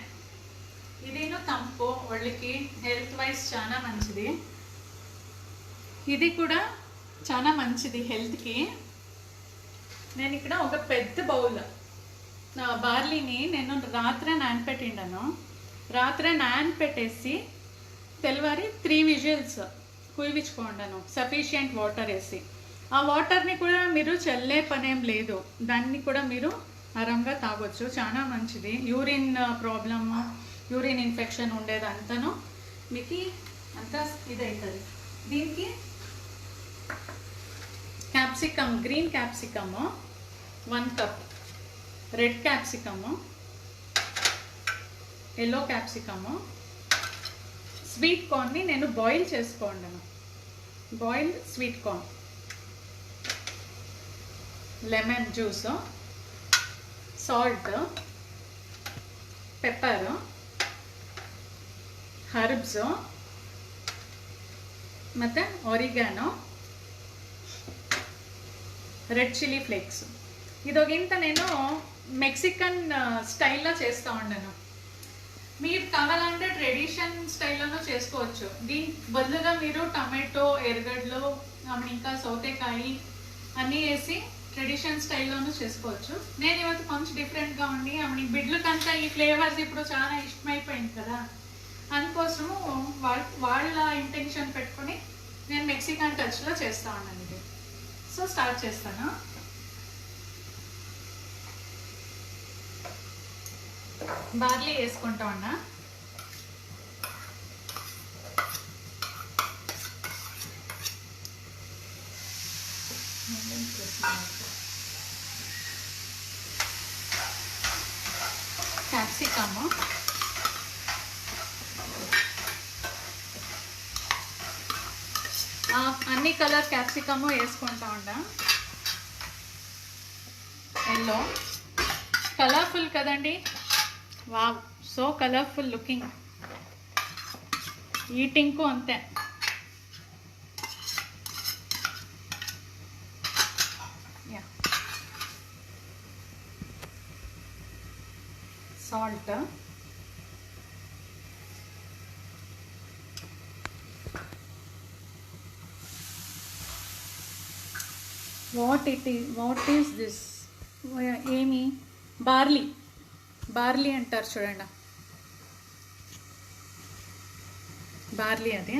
ఇదేనో తంపు ఒళ్ళకి, హెల్త్ వైజ్ చాలా మంచిది. ఇది కూడా చాలా మంచిది హెల్త్కి. నేను ఇక్కడ ఒక పెద్ద బౌల్ బార్లీని నేను రాత్రే నానపెట్టిండాను. రాత్రే నానపెట్టేసి తెల్లవారి 3 విజిల్స్ కుయివించుకోండాను సఫిషియంట్ వాటర్ వేసి. ఆ వాటర్ని కూడా మీరు చల్లే పనేం లేదు, దాన్ని కూడా మీరు ఆరాంగా తాగొచ్చు. చాలా మంచిది. యూరిన్ ప్రాబ్లమ్, యూరిన్ ఇన్ఫెక్షన్ ఉండేదంతాను మీకు అంతా ఇదవుతుంది. దీనికి capsicum, green capsicum 1 cup, red capsicum, yellow capsicum, sweet కార్న్ని నేను బాయిల్ చేసుకోండాను, boiled sweet corn, lemon juice, salt, pepper, herbs ಮತ್ತು ಆರಿಗ್ಯಾನೋ, రెడ్ చిల్లీ ఫ్లేక్స్. ఇదొకంత నేను మెక్సికన్ స్టైల్లో చేస్తూ ఉన్నాను. మీరు కావాలంటే ట్రెడిషన్ స్టైల్లోనూ చేసుకోవచ్చు. దీని బదులుగా మీరు టమాటో, ఎర్రగడ్డలు, ఇంకా సౌతేకాయ అన్నీ వేసి ట్రెడిషన్ స్టైల్లోనూ చేసుకోవచ్చు. నేను ఇవತ್ತು కొంచెం డిఫరెంట్గా ఉండి బిడ్లకంతా ఈ ఫ్లేవర్స్ ఇప్పుడు చాలా ఇష్టమైపోయింది కదా, అందుకోసము వాళ్ళ ఇంటెన్షన్ పెట్టుకొని నేను మెక్సికన్ టచ్లో చేస్తూ ఉన్నాను ఇది. సో స్టార్ట్ చేస్తాను. బార్లీ వేసుకుంటా ఉన్నా. క్యాప్సికము, అన్ని కలర్ క్యాప్సికము వేసుకుంటా ఉండా. ఎల్లో కలర్ఫుల్ కదండి, వావ్, సో కలర్ఫుల్ లుకింగ్. ఈటింగ్కు అంతే. Salt, what is this? ఏమి బార్లీ అంటారు చూడండి, బార్లీ. అదే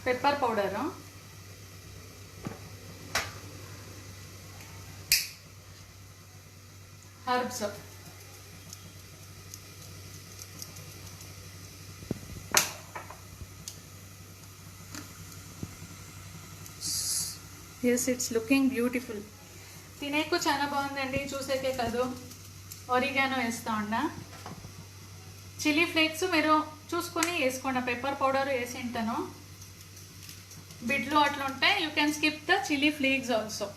pepper powder, herbs. Yes, it's looking beautiful. తినేకు చాలా బాగుందండి, చూసేకే కాదు. ఒరిగానో వేస్తా ఉన్నా. చిల్లీ ఫ్లేక్స్ మీరు చూసుకొని వేసుకోండి. పెప్పర్ పౌడర్ వేసి ఉంటాను. బిడ్లు అట్లా ఉంటే you can skip the chilli flakes also.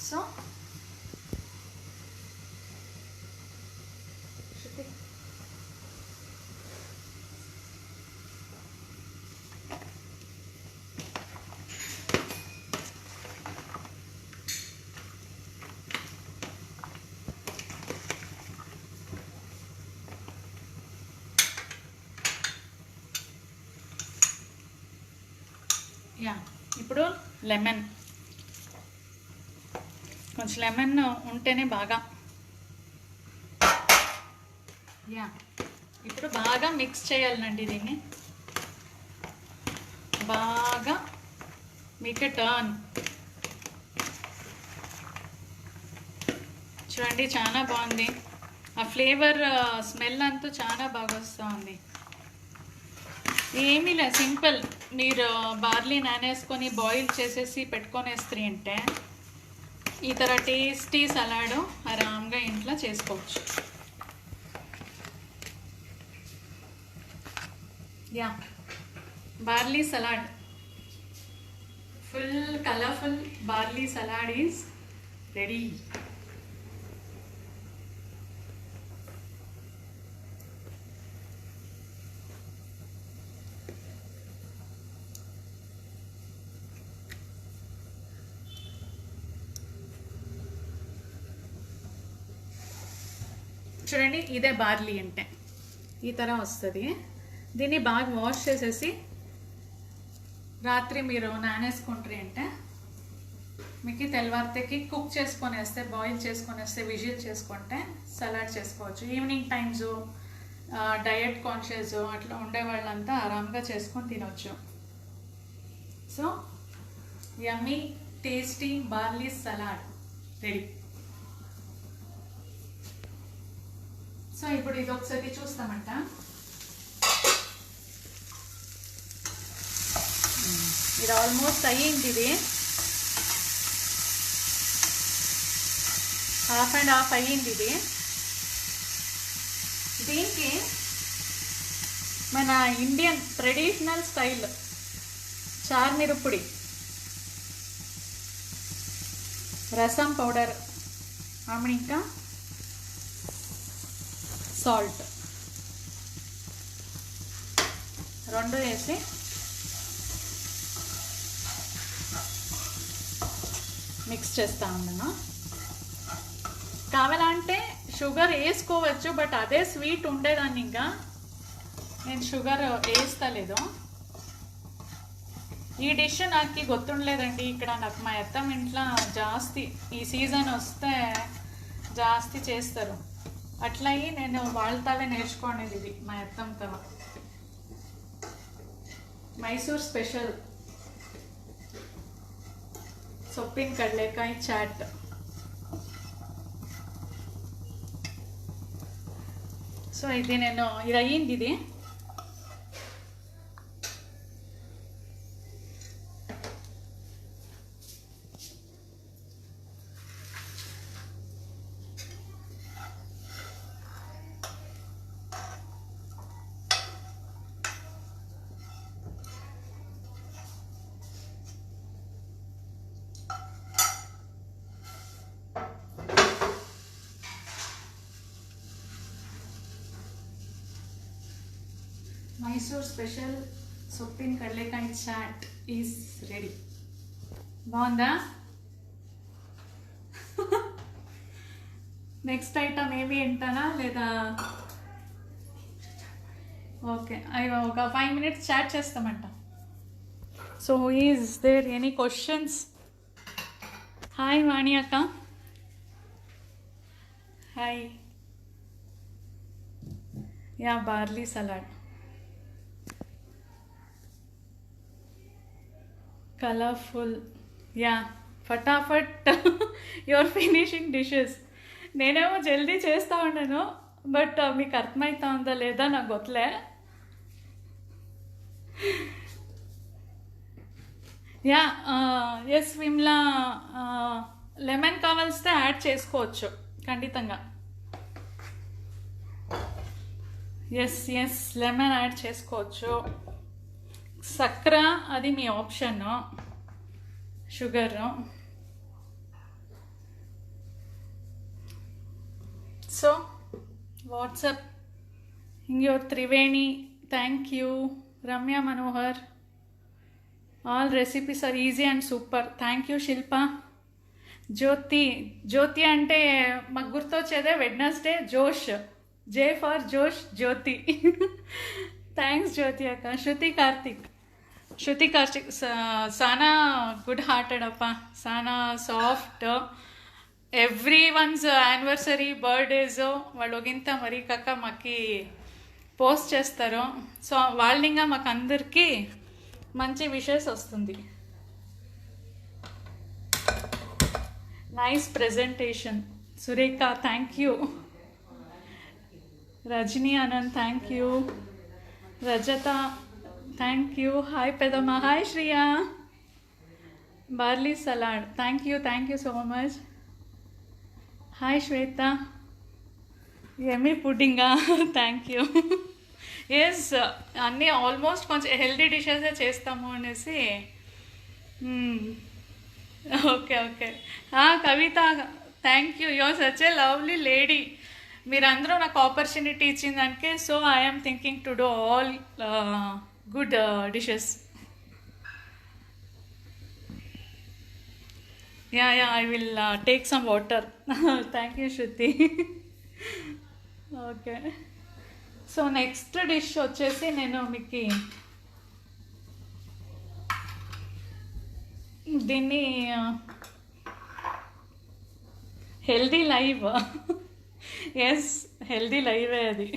So yeah, ఇప్పుడు లెమన్, కొంచెం లెమన్ ఉంటేనే బాగా. యా, ఇప్పుడు బాగా మిక్స్ చేయాలండి దీన్ని. బాగా మీకు టర్న్. చూడండి చాలా బాగుంది. ఆ ఫ్లేవర్ స్మెల్ అంతా చాలా బాగా వస్తూ ఉంది. ఏమీ లేదు, సింపుల్. మీరు బార్లీ నానేసుకొని బాయిల్ చేసేసి పెట్టుకొనేస్త్రీ అంటే ఈ ಥರ టేస్టీ సలాడ్ ఆరామ్గా ఇంట్లో చేసుకోవచ్చు. Yeah, barley salad, full colourful barley salad is ready. చూడండి, ఇదే బార్లీ అంటే ఈ ಥರ వస్తుంది. దీన్ని బాగా వాష్ చేసేసి రాత్రి మీరు నానేసుకుంటారు అంటే మీకు తెల్లవారితేకి కుక్ చేసుకొని వేస్తే, బాయిల్ చేసుకొని వేస్తే, విజిల్ చేసుకుంటే సలాడ్ చేసుకోవచ్చు. ఈవినింగ్ టైమ్స్ డయట్ కాన్షియస్ అట్లా ఉండే వాళ్ళంతా ఆరామ్గా చేసుకొని తినవచ్చు. So yummy tasty barley salad ready. So ఇప్పుడు ఇది ఒకసారి చూస్తామంట. ఇది ఆల్మోస్ట్ అయ్యింది. ఇది హాఫ్ అండ్ హాఫ్ అయ్యింది. ఇది దీనికి మన ఇండియన్ ట్రెడిషనల్ స్టైల్ చార్ మిరప్పొడి, రసం పౌడర్, ఇంకా సాల్ట్ రెండు వేసి మిక్స్ చేస్తా ఉన్నాను. కావాలంటే షుగర్ వేసుకోవచ్చు, బట్ అదే స్వీట్ ఉండేదాన్ని. ఇంకా నేను షుగర్ వేస్తలేదు. ఈ డిష్ నాకు గుర్తుండలేదండి. ఇక్కడ నాకు మా అత్తమ్మ ఇంట్లో జాస్తి ఈ సీజన్ వస్తే జాస్తి చేస్తారు. అట్లాయి నేను వాళ్ళతోనే నేర్చుకునేది. ఇది మా అత్తమ్మతో. మైసూర్ స్పెషల్ సొప్పిన కడలేకాయ చాట్. సో ఇది నేను ఇది అయ్యింది. ఇది మైసూర్ స్పెషల్ సొప్పిన కడలేకాయ చాట్ ఈజ్ రెడీ. బాగుందా? నెక్స్ట్ ఐటమ్ ఏమి ఏంటానా లేదా? ఓకే, అయ్యో ఒక 5 minutes చాట్ చేస్తామంట. So is there any questions? Hi Vani అక్క. Hi. Yeah, barley salad colourful. Yeah, ఫటాఫట్ యువర్ ఫినిషింగ్ డిషెస్. నేనేమో జల్దీ చేస్తూ ఉన్నాను, బట్ మీకు అర్థమవుతా ఉందా లేదా నాకు గొత్తలే. యా ఎస్ విమ్లా, లెమన్ కావాల్స్తే యాడ్ చేసుకోవచ్చు ఖండితంగా. ఎస్ లెమన్ యాడ్ చేసుకోవచ్చు. చక్కెర అది మీ option, sugar. So what's up your Triveni, thank you. Ramya Manohar, all recipes are easy and super, thank you. Shilpa, Jyothi అంటే మాకు గుర్తొచ్చేదే వెడ్నెస్డే జోష్, జే ఫర్ జోష్ జ్యోతి. థ్యాంక్స్ జ్యోతి అక్క. శృతి కార్తిక్ సానా గుడ్ హార్టెడ్ అప్ప, సానా soft. Every one's anniversary birthdays వాళ్ళొగింత మరీ కాక మాకు పోస్ట్ చేస్తారు. సో వాళ్ళనిగా మాకు అందరికీ మంచి విషెస్ వస్తుంది. Nice presentation Surekha, thank you. Rajani Anand, thank you. Rajatha, thank you. Hi పెదమ్మ, hi Shriya. Barley salad, thank you so much. Hi Shweta, yummy పుడ్డింగా, థ్యాంక్ యూ. ఎస్ అన్నీ ఆల్మోస్ట్ కొంచెం హెల్దీ డిషెసే చేస్తాము అనేసి. Okay Kavitha, thank you. Your such a lovely lady. మీరందరూ నాకు opportunity ఇచ్చిన దానికే. So I'm thinking to do all good dishes. Yeah I will take some water. Thank you Shruti. Okay, so next dish వచ్చేసి నేను మీకు దీన్ని హెల్దీ లైవ్, ఎస్ హెల్దీ లైవే అది.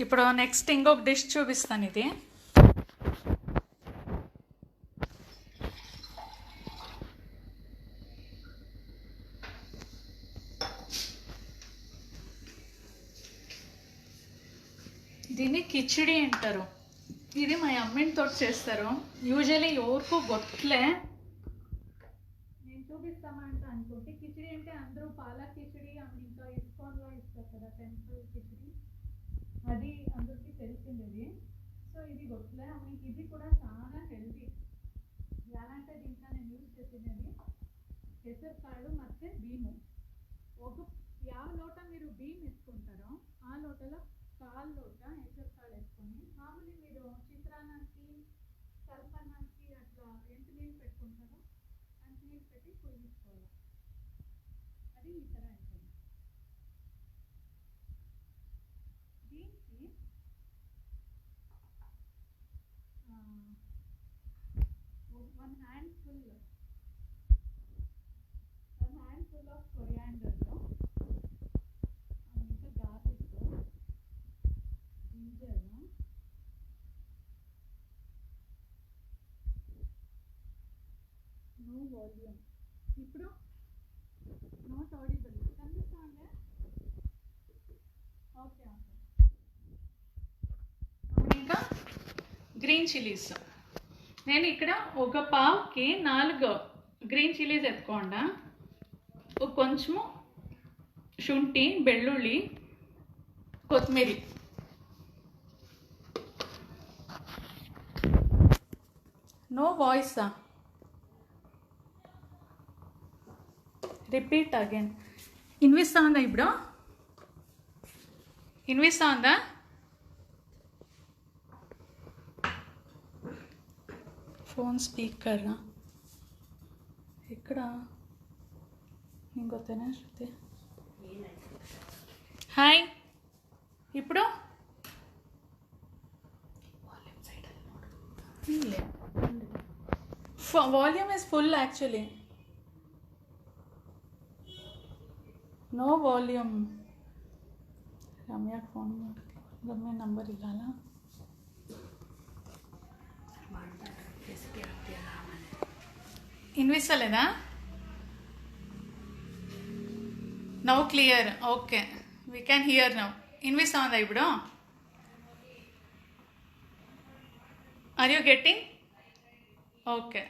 ఇప్పుడు నెక్స్ట్ ఇంకొక డిష్ చూపిస్తాను. ఇది దీన్ని కిచిడి అంటారు. ఇది మా అమ్మినితో చేస్తారు. యూజువలీ ఎవరికూ గొత్తలే, నేను చూపిస్తామంట అనుకుంటే. కిచిడి అంటే అందరూ పాలక్ కిచిడి ఇంకా ఇస్కాన్లో ఇస్తారు కదా, టెంపుల్ కిచిడి, అది అందరికీ తెలిసింది. సో ఇది గొత్తలే మీకు. ఇది కూడా చాలా హెల్దీ. ఎలా అంటే దీంట్లో నేను యూజ్ చేసినది పెసరకాయలు ಮತ್ತು బీము. ఒక 50 లోట మీరు బియ్యం వేసుకుంటారో ఆ లోటలో 1/4 లోట పెసరకాయలు వేసుకొని, మామూలు మీరు చిత్రాన్నానికి కల్పనానికి అట్లా ఎంత నీళ్ళు పెట్టుకుంటారో అంత నీళ్ళు పెట్టి పొయ్యించుకోవాలి. అది ఈ ಥರ ఉంటుంది. దీనికి 1 హ్యాండ్ఫుల్ ఆఫ్ కొరియాండర్, ఇంకా గార్లిక్, జింజర్, నో వాల్యూమ్. ఇప్పుడు నాట్ ఆడిబుల్ కనిపిస్తుందా? ఓకే. ఇంకా గ్రీన్ చిల్లీస్. నేను ఇక్కడ ఒక పావుకి 4 గ్రీన్ చిల్లీస్ ఎత్తుకోండా. కొంచెము ಶುಂಠಿ, ಬೆಳ್ಳುಳ್ಳಿ, ಕೊತ್ತಂಬರಿ. నో వాయిసా? Repeat again. వినిపిస్తా ఉందా ఇప్పుడు? వినిపిస్తా ఉందా? ఫోన్ స్పీకర్ ఇక్కడ ఇంకొత్తనా శృతి? హాయ్. ఇప్పుడు volume is full actually. No volume. Ramya phone, Ramya number ఇవ్వాలా? వినిపిస్తలేదా? Now clear. Okay, we can hear now. వినిపిస్తుందా ఇప్పుడు? Are you getting? Okay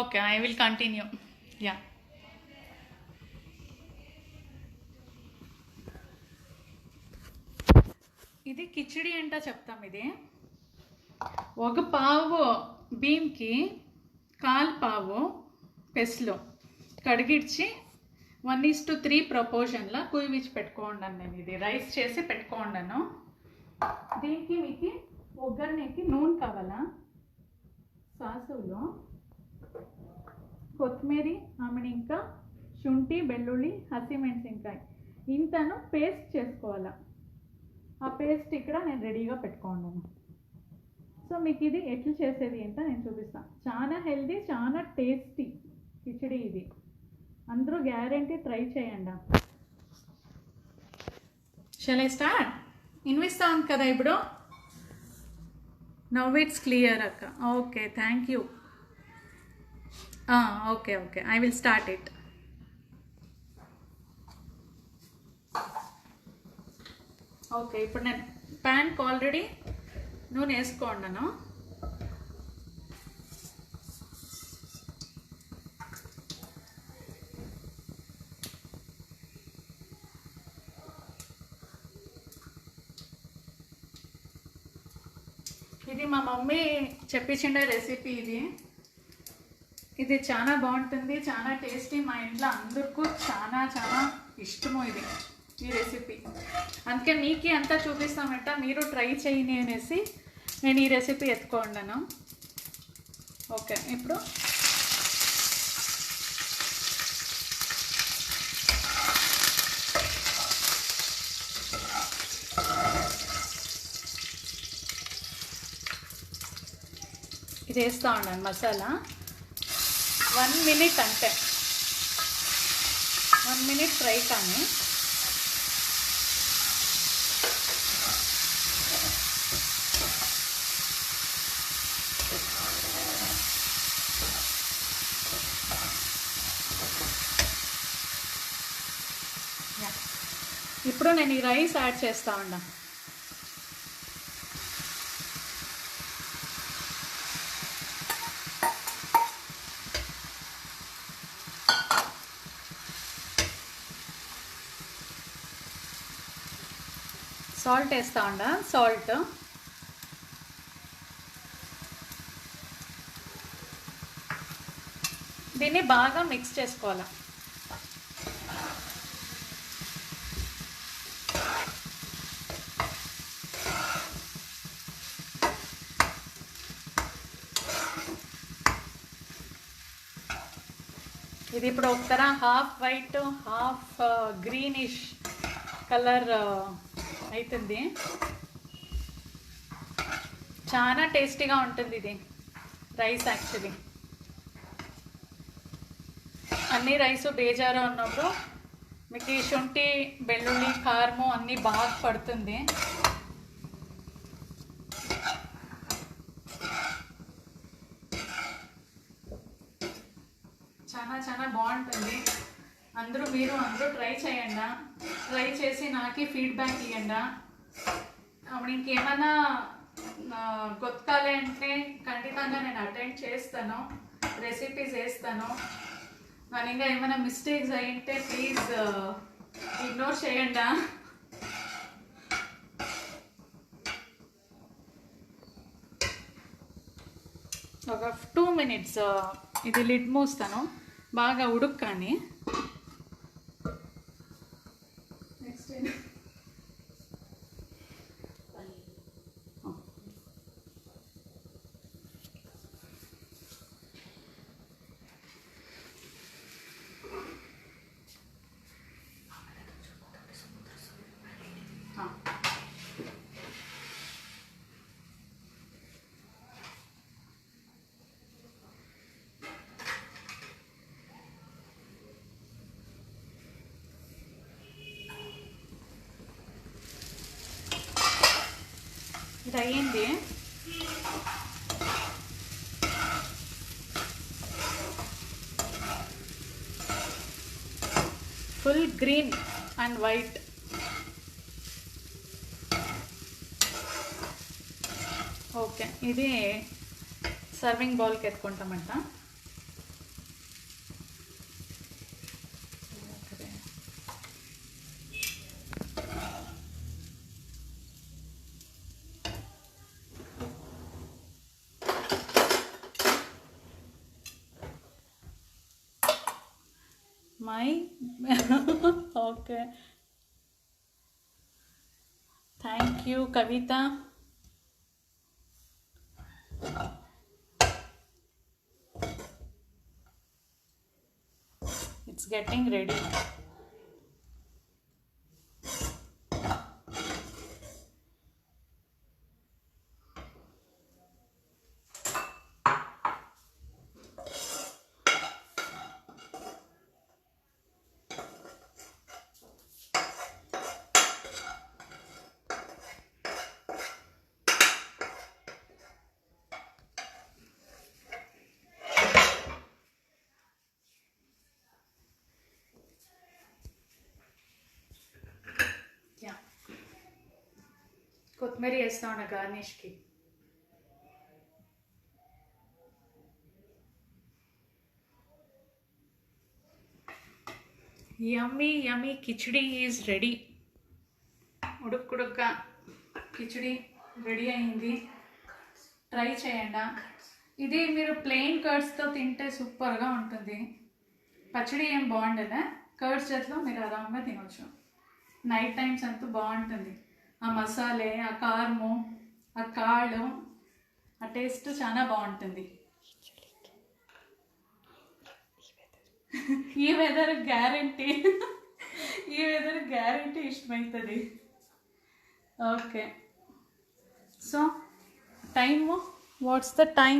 okay, I will continue. Yeah, ఇది కిచిడి అంట చెప్తాం. ఇది ఒక పావు బియ్యంకి కాల్ పావు పెసలు కడిగిడ్చి 1:3 ప్రపోర్షన్లో కుయివిచ్చి పెట్టుకోండాను. నేను ఇది రైస్ చేసి పెట్టుకోండాను. దీనికి మీకు ఒగ్గర్నేకి నూనె కావాలా, సాసులు, కొత్తిమీర, ఆమెను ఇంకా శుంఠి, వెల్లుల్లి, హసిమెంట్సింకాయ ఇంతను పేస్ట్ చేసుకోవాలా. ఆ పేస్ట్ ఇక్కడ నేను రెడీగా పెట్టుకోండాను. సో మీకు ఇది ఎట్లా చేసేది ఏంటో నేను చూపిస్తాను. చాలా హెల్దీ, చాలా టేస్టీ కిచిడి ఇది. అందరూ గ్యారెంటీ ట్రై చేయండి. Shall I start? వినిపిస్తాను కదా ఇప్పుడు? నౌ ఇట్స్ క్లియర్ అక్క. Okay, thank you. Okay okay, I will start it. Okay, ఇప్పుడు నేను ప్యాన్కి ఆల్రెడీ నూనె వేసుకున్నాను. ఇది మా మమ్మీ చెప్పించిండే రెసిపీ. ఇది చాలా బాగుంటుంది, చాలా టేస్టీ. మా ఇంట్లో అందరికీ చాలా చాలా ఇష్టము ఈ రెసిపీ. అందుకే మీకు అంతా చూపిస్తామంట, మీరు ట్రై చేయండి అనేసి నేను ఈ రెసిపీ ఎత్తుకున్నాను. ఓకే, ఇప్పుడు ఇది వేస్తూ ఉన్నాను మసాలా. 1 మినిట్ అంటే 1 మినిట్ ఫ్రై కానీ. ఇప్పుడు నేను ఈ రైస్ యాడ్ చేస్తా ఉన్నా. సాల్ట్ వేస్తా ఉండా. సాల్ట్, దీన్ని బాగా మిక్స్ చేసుకోవాలి. ఇది ఇప్పుడు ఒక half white half greenish colour అవుతుంది. చాలా టేస్టీగా ఉంటుంది ఇది రైస్. యాక్చువల్లీ అన్ని రైసు బేజారు ఉన్నప్పుడు మీకు ఈ శుంఠి, వెల్లుల్లి, కారము అన్నీ బాగా పడుతుంది. చాలా చాలా బాగుంటుంది. మీరు అందరూ ట్రై చేయండి. ట్రై చేసి నాకు ఫీడ్బ్యాక్ ఇవ్వండి. అప్పుడు ఇంకేమైనా కొత్తకాలే అంటే ఖచ్చితంగా నేను అటెండ్ చేస్తాను, రెసిపీస్ వేస్తాను. మరి ఇంకా ఏమైనా మిస్టేక్స్ అయ్యింటే ప్లీజ్ ఇగ్నోర్ చేయండి. ఒక 2 మినిట్స్ ఇది లిడ్ మూస్తాను, బాగా ఉడుక్కాని. నెక్స్ట్ ఇది అయ్యింది. Full green and white. Okay, ఇది సర్వింగ్ బౌల్కి ఎత్తుకుంటామంట. My okay, thank you Kavitha. It's getting ready. కొత్తిమీర వేస్తా ఉన్నా గార్నిష్కి. Yummy yummy khichdi is ready. ఉడుక్కుడుగ్గా కిచిడి రెడీ అయింది. ట్రై చేయండి. ఇది మీరు ప్లెయిన్ కర్డ్స్తో తింటే సూపర్గా ఉంటుంది. పచ్చడి ఏం బాగుండదా, కర్డ్స్ చేతిలో మీరు ఆరాంగా తినవచ్చు. నైట్ టైమ్స్ అంతా బాగుంటుంది. ఆ మసాలే, ఆ కారము, ఆ కాళ్ళు, ఆ టేస్ట్ చాలా బాగుంటుంది. ఈ వెదర్ గ్యారంటీ, ఈ వెదర్ గ్యారంటీ ఇష్టమవుతుంది. Okay, so time, what's the time?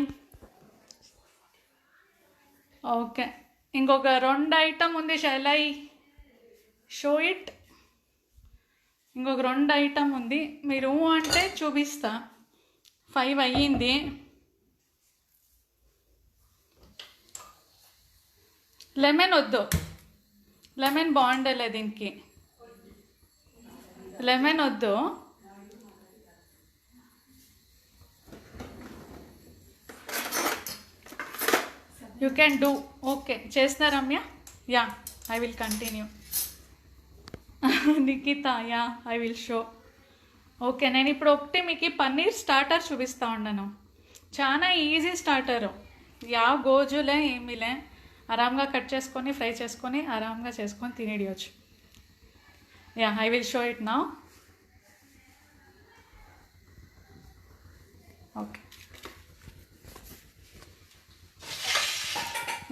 Okay, ఇంకొక 2 ఐటమ్ ఉంది. Shall I show it? ఇంకొక 2 ఐటమ్ ఉంది. మీరు అంటే చూపిస్తా. 5 అయ్యింది. లెమన్ వద్దు, లెమన్ బాగుండలే దీనికి. లెమన్ వద్దు. You can do. ఓకే, చేస్తా Ramya. Yeah, I will continue. Nikhita, yeah I will show. Okay, నేను ఇప్పుడు ఒకటి మీకు పన్నీర్ స్టార్టర్ చూపిస్తూ ఉన్నాను. చాలా ఈజీ స్టార్టరు. యా గోజులే ఏమీలే, ఆరాంగా కట్ చేసుకొని ఫ్రై చేసుకొని ఆరాంగా చేసుకొని తినేయచ్చు. Yeah, I will show it now. Okay,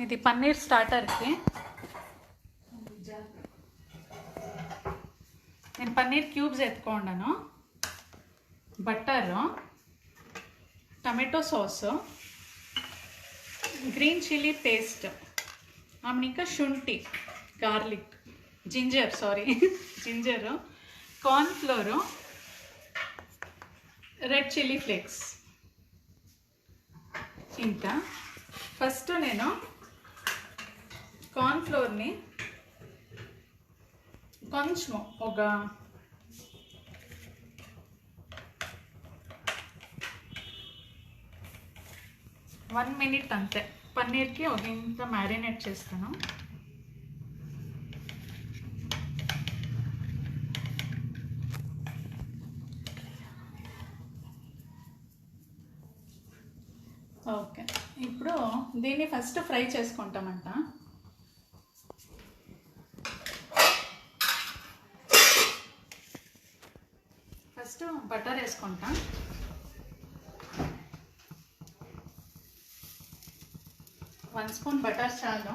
ఇది పన్నీర్ స్టార్టర్కి. నేను పన్నీర్ క్యూబ్స్ ఎత్తుకోండాను. Butter, tomato sauce, green chilli paste, ఇంకా శుంఠి, garlic, ginger, cornflour, red chilli flakes. ఇంకా ఫస్ట్ నేను కార్న్ఫ్లోర్ని కొంచెం ఒక 1 minute అంతే పన్నీర్కి ఒక ఇంత మ్యారినేట్ చేస్తాను. ఓకే, ఇప్పుడు దీన్ని ఫస్ట్ ఫ్రై చేసుకుంటామంట. ఫస్ట్ బటర్ వేసుకుంటా. వన్ స్పూన్ బటర్ చాలు.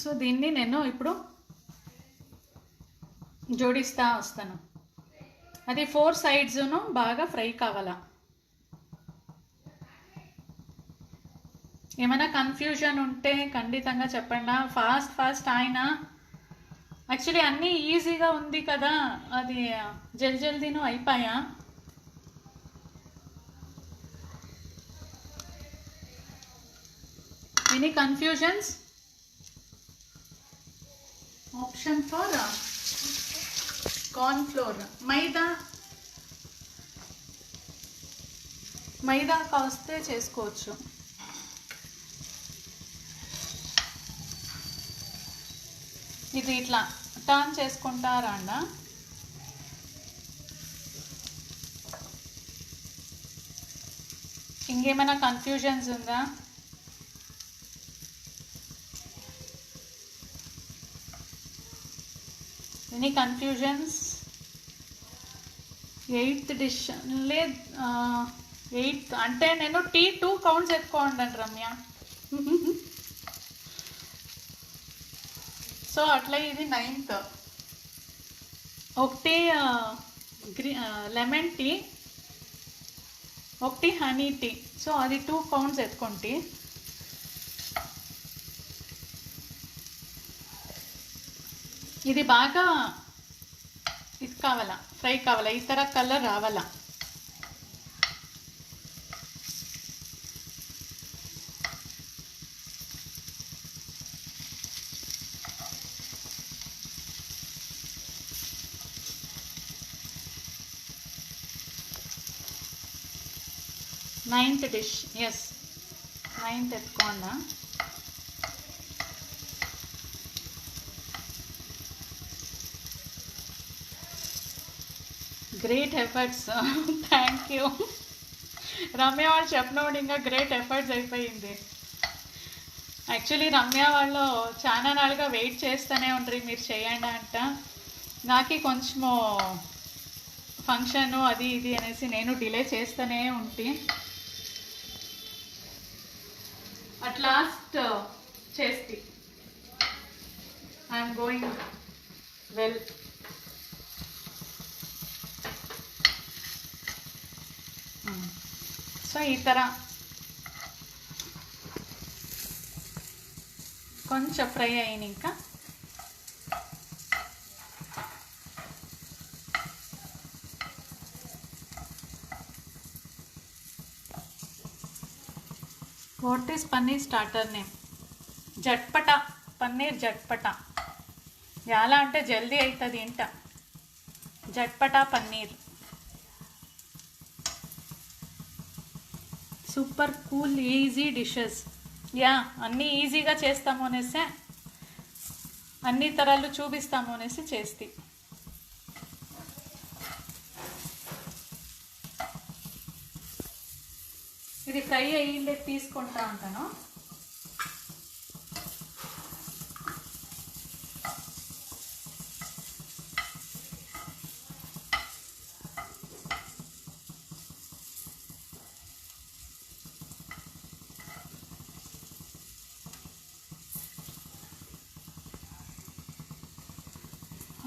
సో దీన్ని నేను ఇప్పుడు జోడిస్తా వస్తాను. అది 4 sides బాగా ఫ్రై కావాలా. ఏమైనా కన్ఫ్యూజన్ ఉంటే ఖండితంగా చెప్పండి. ఫాస్ట్ ఆయన యాక్చువల్లీ అన్నీ ఈజీగా ఉంది కదా, అది జల్దీను అయిపోయా. Any confusions? Option for corn flour. Maida కాస్తే చేసుకోవచ్చు. ఇది ఇట్లా టర్న్ చేసుకుంటారా అన్న? ఇంకేమైనా కన్ఫ్యూజన్స్ ఉందా? Any confusions? 8th డిష్ లేదు. 8th అంటే నేను టీ 2 కౌంట్స్ ఎత్తుకోండి రమ్య. సో అట్లా ఇది 9th. ఒకటి లెమన్ టీ, ఒకటి హనీ టీ. సో అది 2 కౌంట్స్ ఎత్తుకోండి. ఇది బాగా ఇది కావాలా, ఫ్రై కావాలా, ఈ ಥರ కలర్ రావాలా. Ninth dish. ఎస్, 9th ఎత్తుకోండా. Great efforts. Thank you Ramya వాళ్ళు చెప్పినప్పుడు ఇంకా గ్రేట్ ఎఫర్ట్స్ అయిపోయింది. యాక్చువల్లీ రమ్య వాళ్ళు చాలా నాలుగా వెయిట్ చేస్తూనే ఉంటారు మీరు చేయండి అంట. నాకు కొంచెము ఫంక్షను అది ఇది అనేసి నేను డిలే చేస్తూనే ఉంటే అట్ లాస్ట్ చేస్తే ఐఎమ్ గోయింగ్ వెల్. సో ఈ ಥರ కొంచెం ఫ్రై అయిన ఇంకా what is paneer starter name? జట్పట, పన్నీర్ జట్పట. ఎలా అంటే జల్దీ అవుతుంది ఇంట. జట్పట paneer. Super cool easy dishes. Yeah, అన్నీ ఈజీగా చేస్తాము అనేసి, అన్ని తరాలు చూపిస్తాము అనేసి చేస్తే. ఇది ఫ్రై అయ్యిందే తీసుకుంటా ఉంటాను.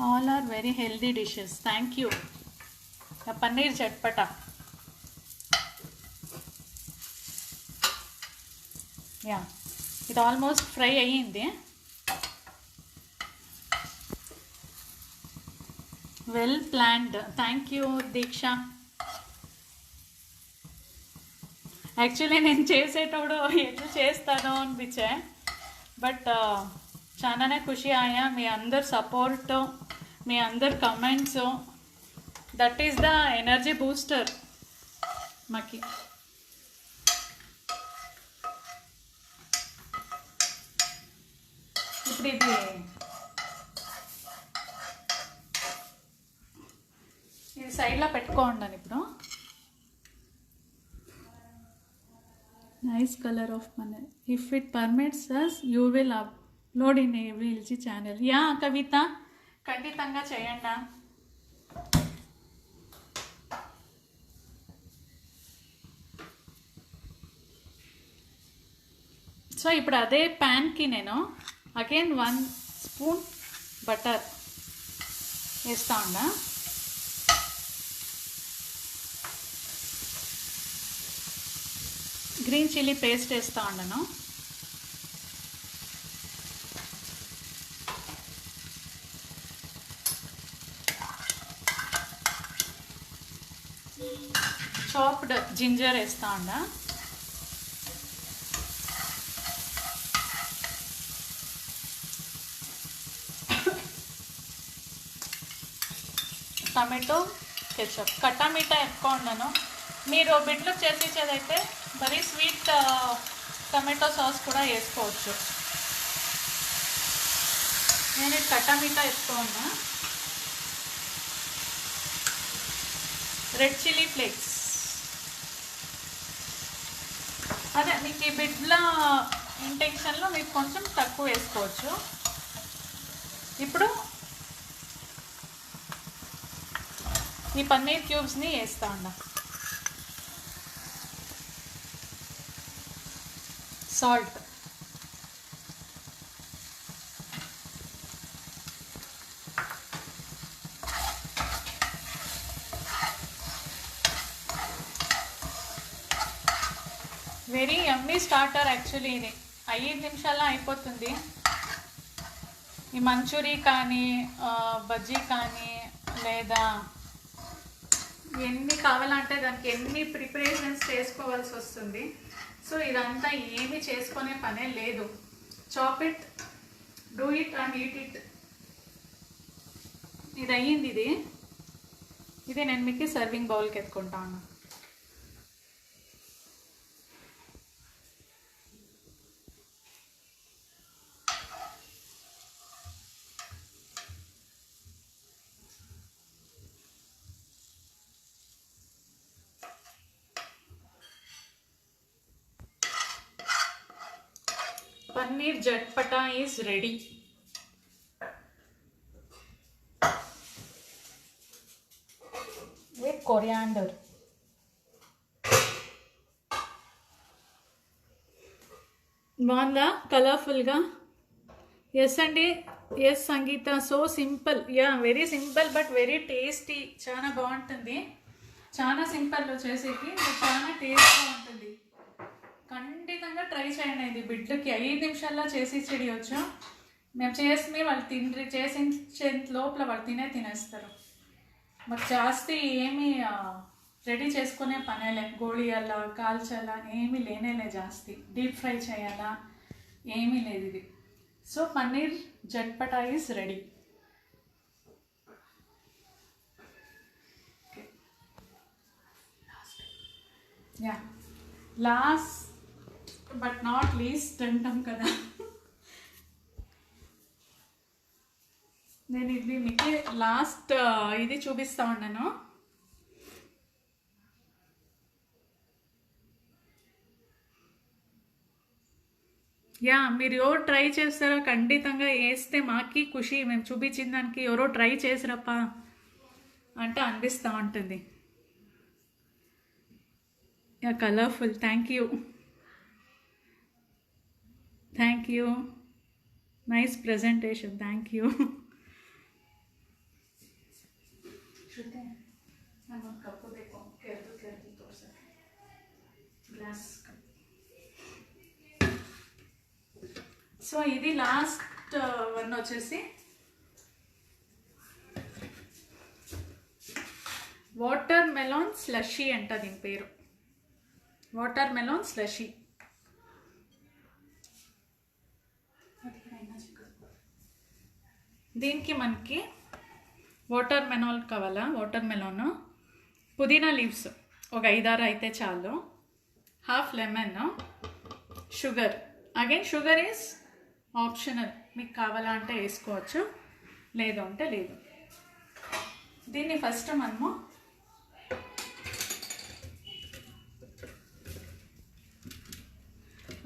All are very healthy dishes. Thank you. The paneer chatpata. Yeah, it almost fry ayindi. Well planned. Thank you, Diksha. Actually నేను చేసేటప్పుడు ఎట్లా చేస్తానో అనిపించే, బట్ చాలానే ఖుషి ఆయా. మీ అందరు సపోర్ట్, మీ అందరు comments, that is the energy booster మాకి. ఇప్పుడు ఇది సైడ్లో పెట్టుకోండి. ఇప్పుడు nice colour of paneer. If it permits us you will upload in AVLG channel. Yeah Kavitha, ఖండితంగా చేయండి. సో ఇప్పుడు అదే ప్యాన్కి నేను అగైన్ 1 స్పూన్ బటర్ వేస్తా ఉన్నా. గ్రీన్ చిల్లీ పేస్ట్ వేస్తూ ఉండను. చాప్డ్ జింజర్ వేస్తా ఉండ. టమాటో కెచప్, కట్టామీఠా ఎక్కువ ఉండను. మీరు బిడ్లు చేసేదైతే మరి స్వీట్ టమాటో సాస్ కూడా వేసుకోవచ్చు. నేను కట్టామీఠా ఎక్కువ ఉన్నా. రెడ్ చిల్లీ ఫ్లేక్స్, అదే మీకు ఈ బిడ్ల ఇంటెన్షన్లో మీకు కొంచెం తక్కువ వేసుకోవచ్చు. ఇప్పుడు ఈ పన్నీర్ క్యూబ్స్ని వేస్తా ఉన్నా. సాల్ట్, వెరీ యమ్మీ స్టార్టర్ యాక్చువల్లీ. ఇది 5 నిమిషాల్లో అయిపోతుంది. ఈ మంచూరీ కానీ బజ్జీ కానీ లేదా ఎన్ని కావాలంటే దానికి ఎన్ని ప్రిపరేషన్స్ చేసుకోవాల్సి వస్తుంది. సో ఇదంతా ఏమి చేసుకునే పనే లేదు. Chop it, do it and eat it. ఇది అయ్యింది. ఇది నేను మీకు సర్వింగ్ బౌల్కి ఎత్తుకుంటాను. Paneer Jatpata is ready. With coriander. బాగుందా కలర్ఫుల్గా? ఎస్ అండి, yes Sangeetha. So simple, yeah very simple but very tasty. చాలా బాగుంటుంది. చాలా సింపుల్లో చేసేకి చాలా టేస్ట్గా ఉంటుంది. ఖండితంగా ట్రై చేయండి. ఇది బిడ్డకి 5 నిమిషాల్లో చేసి ఇచ్చేయచ్చు. మేము చేసి వాళ్ళు చేసే లోపల వాళ్ళు తినేస్తారు. మాకు జాస్తి ఏమీ రెడీ చేసుకునే పనేలే. గోళీయాలా, కాల్చాలా ఏమీ లేనేలే. జాస్తి డీప్ ఫ్రై చేయాలా ఏమీ లేదు ఇది. సో పన్నీర్ జట్పటా is ready. Yeah, last but not least అంటాం కదా. నేను ఇది మీకు లాస్ట్ ఇది చూపిస్తా ఉన్నాను. యా, మీరు ఎవరు ట్రై చేస్తారో ఖండితంగా వేస్తే మాకి ఖుషి. మేము చూపించిన దానికి ఎవరో ట్రై చేసిరప్పా అంటే అనిపిస్తూ ఉంటుంది. Yeah, colourful. Thank you, thank you. Nice presentation. Thank you. ಕಪ್ಪು ಬೇಕು, ಕೆರೆದು ತೋರ್ಸಕ್ಕೆ ಗ್ಲಾಸ್. సో ఇది లాస్ట్ వన్ వచ్చేసి వాటర్ మెలాన్ స్లషీ అంట. దీని పేరు వాటర్ మెలాన్ స్లషీ. దీనికి మనకి వాటర్ మెలాన్ కావాలా. వాటర్ మెలాన్, పుదీనా లీవ్స్ ఒక 5-6 అయితే చాలు. Half lemon, sugar. Again sugar is optional. మీకు కావాలా అంటే వేసుకోవచ్చు, లేదు అంటే లేదు. దీన్ని ఫస్ట్ మనము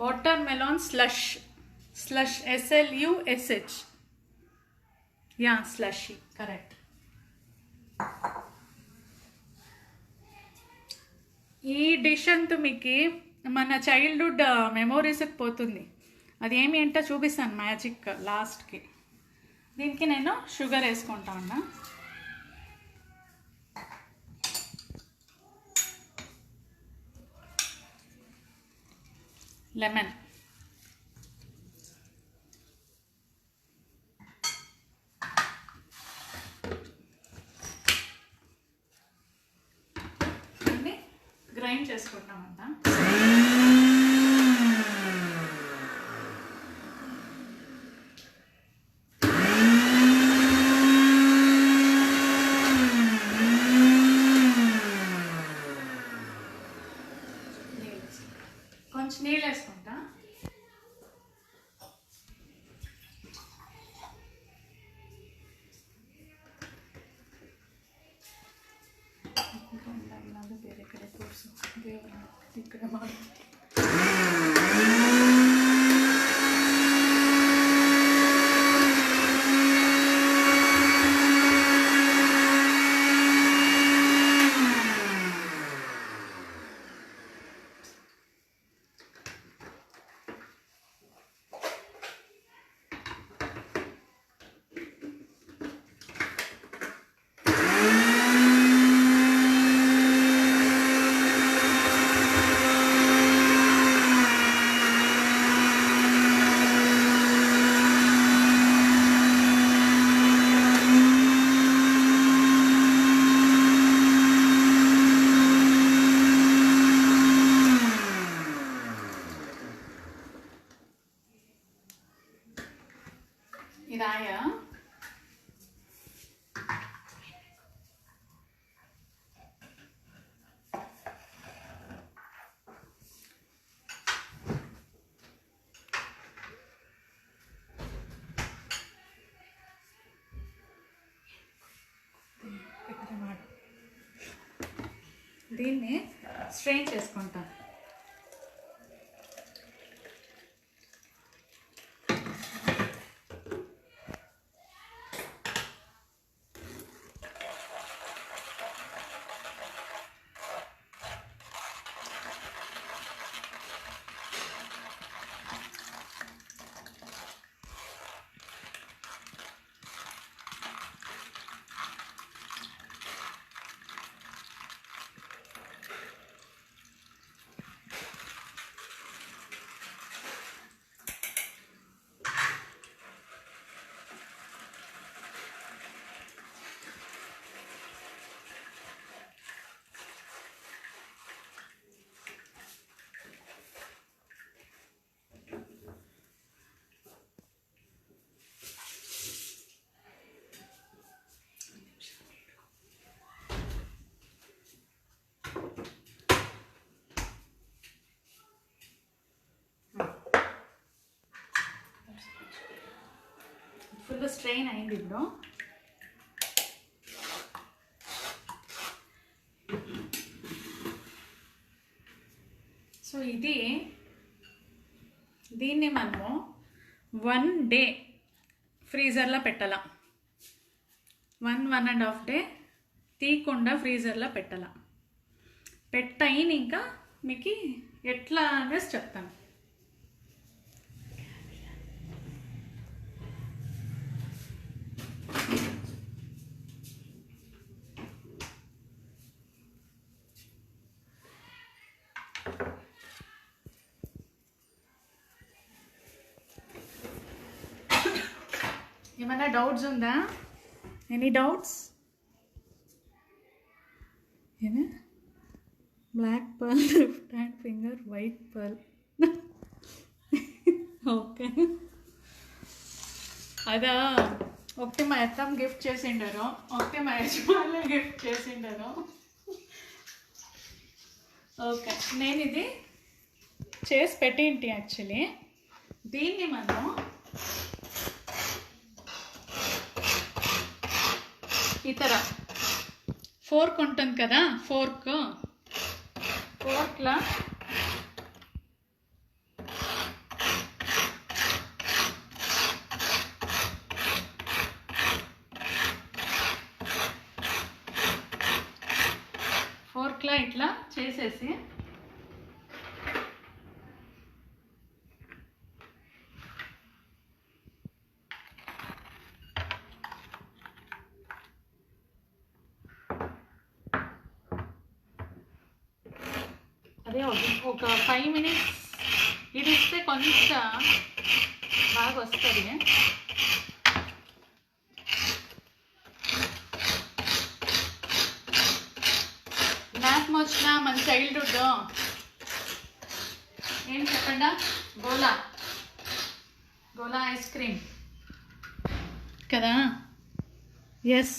water melon slush, SLUSH. Yeah, slushy, correct. ఈ డిష్ అంతా మీకు మన చైల్డ్హుడ్ మెమోరీస్కి పోతుంది. అది ఏమి అంటే చూపిస్తాను మ్యాజిక్ లాస్ట్కి. దీనికి నేను షుగర్ వేసుకుంటా ఉన్నా. లెమన్, గ్రైండ్ చేసుకుంటామంట. కొంచెం నీళ్ళు వేసుకుంటా. ಬೇರೆ ಕಡೆ ತೋರಿಸು ದೇವರ ಈ ಕಡೆ ಮಾಡಿ. ఇదాయా దీన్ని స్ట్రెయిన్ చేసుకుంటాను. ఫుల్ స్ట్రెయిన్ అయింది ఇప్పుడు. సో దీన్ని మనము 1 డే ఫ్రీజర్లో పెట్టాల. 1.5 డే తీయకుండా ఫ్రీజర్లో పెట్టాల. పెట్టయిన ఇంకా మీకు ఎట్లా అనేసి చెప్తాను. ఏమైనా డౌట్స్ ఉందా? Any doubts? ఏనా black purl, left hand finger, white purl. Okay, అదా ఒకటి మా అత్తమ్మ గిఫ్ట్ చేసిండారు, ఒకటి మా యజమానులు గిఫ్ట్ చేసిండారు. ఓకే, నేను ఇది చేసి పెట్టింటి. యాక్చువల్లీ దీన్ని మనం ఈ ಥರ ఫోర్క్ ఉంటుంది కదా, ఫోర్క్లా ఇట్లా చేసేసి అదే ఒక 5 minutes ఇది ఇస్తే కొంచెం బాగా వస్తుంది. మ్యాప్ వచ్చినా మన చైల్డ్హుడ్ ఏం చెప్పండా, గోలా గోలా ఐస్ క్రీమ్ కదా. ఎస్,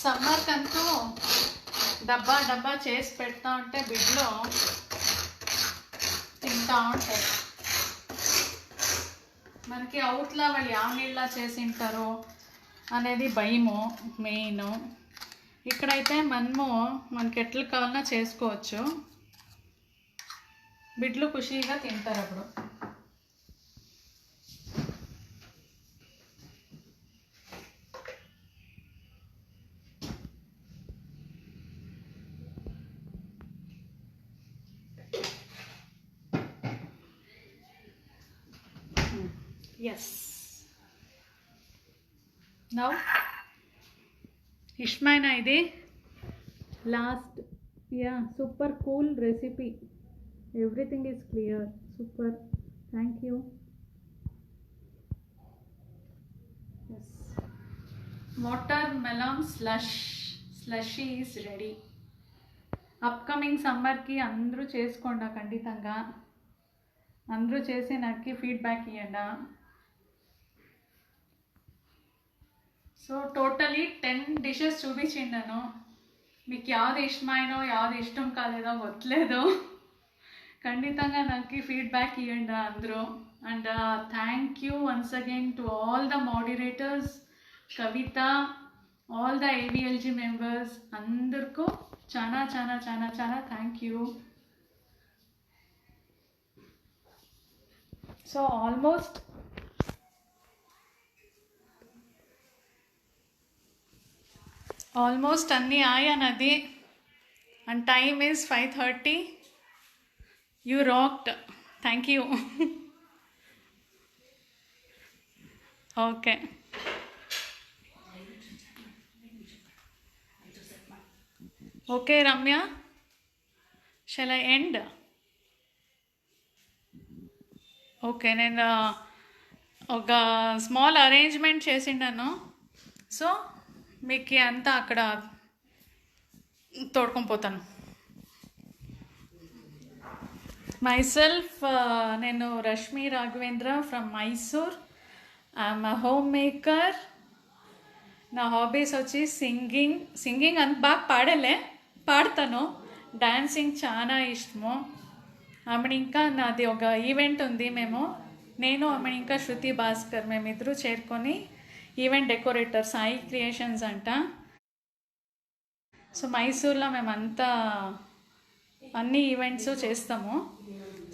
సమ్మర్ కంటూ డబ్బా డబ్బా చేసి పెడతా ఉంటే బిడ్లో తింటా ఉంటారు. మనకి అవుట్లా వాళ్ళు ಯಾವ నీళ్ళ చేసి ఉంటారో అనేది భయము మెయిన్. ఇక్కడైతే మనకి ఎట్లా కావాలన్నా చేసుకోవచ్చు, బిడ్లు ఖుషీగా తింటారు అప్పుడు. Yes. Now, Ishmaina ఇది last. Yeah, super cool recipe. Everything is clear. Super. Thank you. Yes. Watermelon slushy is ready. Upcoming సమ్మర్కి అందరూ చేసుకోండి ఖండితంగా. అందరూ చేసి నాకు ఫీడ్బ్యాక్ ఇవ్వండి. సో టోటలీ 10 డిషెస్ చూపించిండాను. మీకు యాவது ఇష్టమైనో యాவது ఇష్టం కాలేదో వద్లేదు, ఖండితంగా నాకు ఫీడ్బ్యాక్ ఇవ్వండి అందరూ. And thank you once again to all the moderators, Kavita, all the AVLG members అందరికీ చాలా చాలా చాలా చాలా థ్యాంక్ యూ. సో ఆల్మోస్ట్ అన్నీ ఆయనది. And time is 5:30. You rocked. Thank you. Okay, okay Ramya, shall I end? Okay, నేను ఒక స్మాల్ అరేంజ్మెంట్ చేసిండాను. సో మీకు అంతా అక్కడ తోడుకొని పోతాను. మైసెల్ఫ్, నేను Rashmi Raghavendra from Mysore. I'm a home maker. నా హాబీస్ వచ్చి సింగింగ్ అంత బాగా పాడతాను. డాన్సింగ్ చాలా ఇష్టము. ఆమె ఇంకా నాది ఒక ఈవెంట్ ఉంది. నేను ఆమె ఇంకా శృతి భాస్కర్ మేమిద్దరూ చేరుకొని ఈవెంట్ డెకరేటర్ సాయి క్రియేషన్స్ అంట. సో మైసూర్లో మేమంతా అన్ని ఈవెంట్స్ చేస్తాము.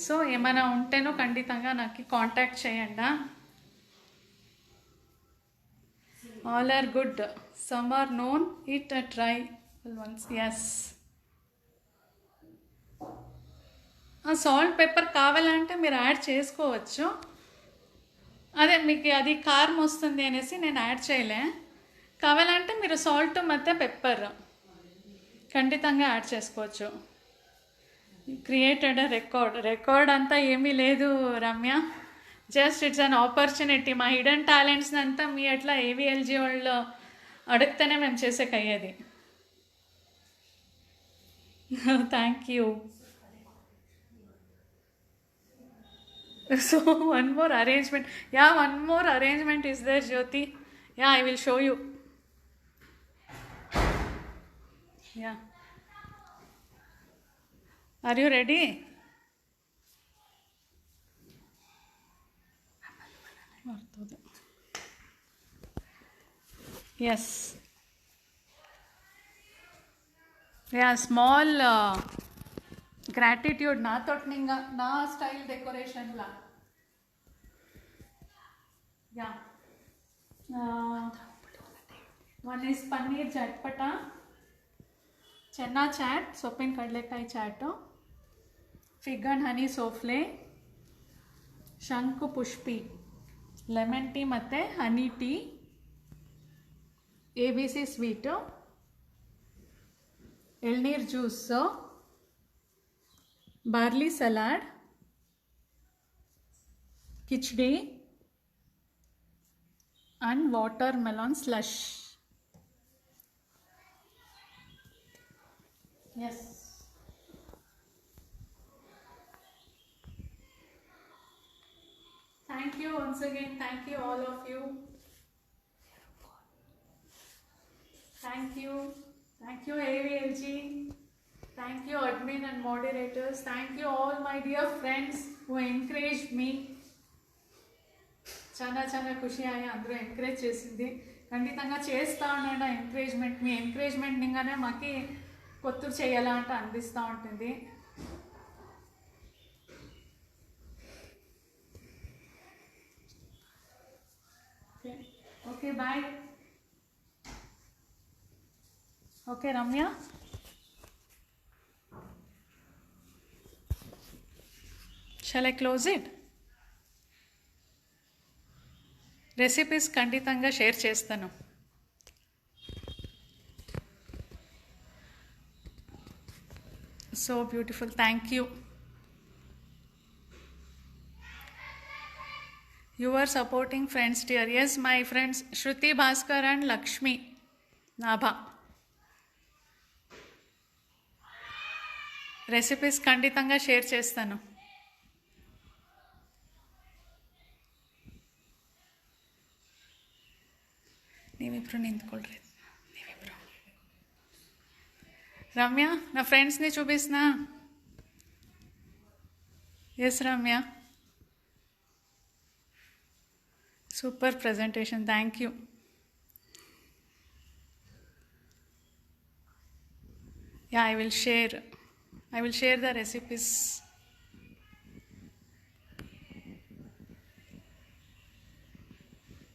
సో ఏమైనా ఉంటేనో ఖండితంగా నాకు కాంటాక్ట్ చేయండి. All are good, some are known it try once. Yes, salt pepper కావాలంటే మీరు యాడ్ చేసుకోవచ్చు. అదే మీకు అది కారం వస్తుంది అనేసి నేను యాడ్ చేయలే. కావాలంటే మీరు సాల్ట్ ಮತ್ತು పెప్పర్ ఖండితంగా యాడ్ చేసుకోవచ్చు. క్రియేటెడ్ రికార్డ్ అంతా ఏమీ లేదు Ramya. Just it's an opportunity. మా హిడెన్ టాలెంట్స్ని అంతా మీ అట్లా ఏవిఎల్జీ వాళ్ళు అడిగితేనే మేము చేసేకయ్యేది. Thank you. So one more arrangement. Yeah, one more arrangement is there, Jyoti. Yeah, I will show you. Yeah. Are you ready? Yes. Yeah, small gratitude నా తోటి నా స్టైల్ డెకరేషన్లా. Yeah, one is paneer chatpata, chana chaat, సొప్పిన కడಲೆಕಾಯಿ చాటు, ఫిగ్ అండ్ హనీ సోఫ్లే, శంకు పుష్పి, lemon tea ಮತ್ತು ಹನಿ tea, ABC sweet, ಎಳ್ನೀರು juice, barley salad, khichdi and watermelon slush. Yes. Thank you once again. Thank you all of you. Thank you. Thank you AVLG. Thank you admin and moderators. Thank you all my dear friends who encouraged me. చాలా చాలా ఖుషి అయ్యి అందరూ encourage చేసింది. ఖండితంగా చేస్తూ ఉండండి encouragement. మీ encouragement నింగానే మాకు కొత్తరు చేయాలా అంటే అనిపిస్తూ ఉంటుంది. Okay bye. Okay Ramya, shall I close it? Recipes ఖండితంగా షేర్ చేస్తాను. So beautiful. Thank you. You are supporting friends dear. Yes, my friends Shruti Bhaskar and Lakshmi Nabha. Recipes ఖండితంగా షేర్ చేస్తాను. ನೀವಿಬ್ರು ನಿಂತ್ಕೊಳ್ರಿ. ನೀವಿಬ್ರು. ರಮ್ಯ, ನಾ ಫ್ರೆಂಡ್ಸ್ని చూపిస్తున్నా. Yes Ramya, super presentation. Thank you. Yeah, I will share the recipes.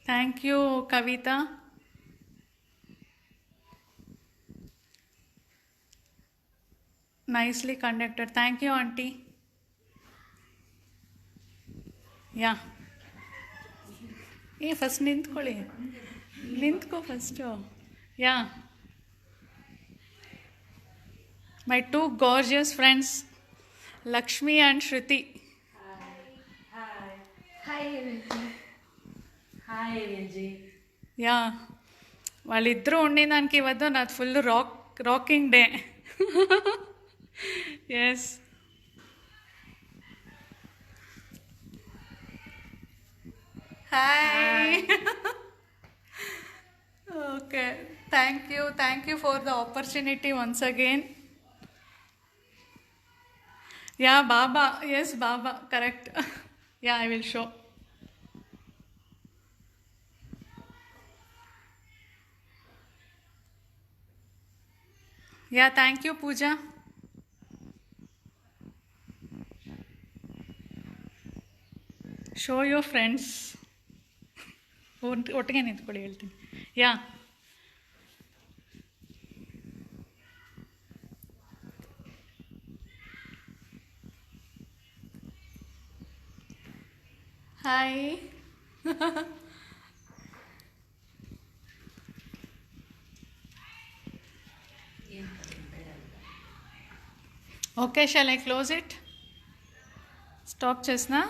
Thank you Kavita. Nicely conducted. Thank you auntie. Yeah. First ನಿಂತ್ಕೊ first. Yeah, my two gorgeous friends Lakshmi and Shruti. Yeah, వాళ్ళిద్దరూ ఉండి దానికి ఇవ్వద్దు. నాది full rocking day. Yes. Hi. Okay, thank you for the opportunity once again. Yeah, Baba. Yes, Baba, correct. Yeah, I will show. Yeah, thank you Pooja. Show your friends. ಒಟ್ಟಿಗೆ ನಿಂತ್ಕೊಳ್ಳಿ, ಹೇಳ್ತೀನಿ. Yeah, hi. Okay, shall I close it? Stop చేసినా?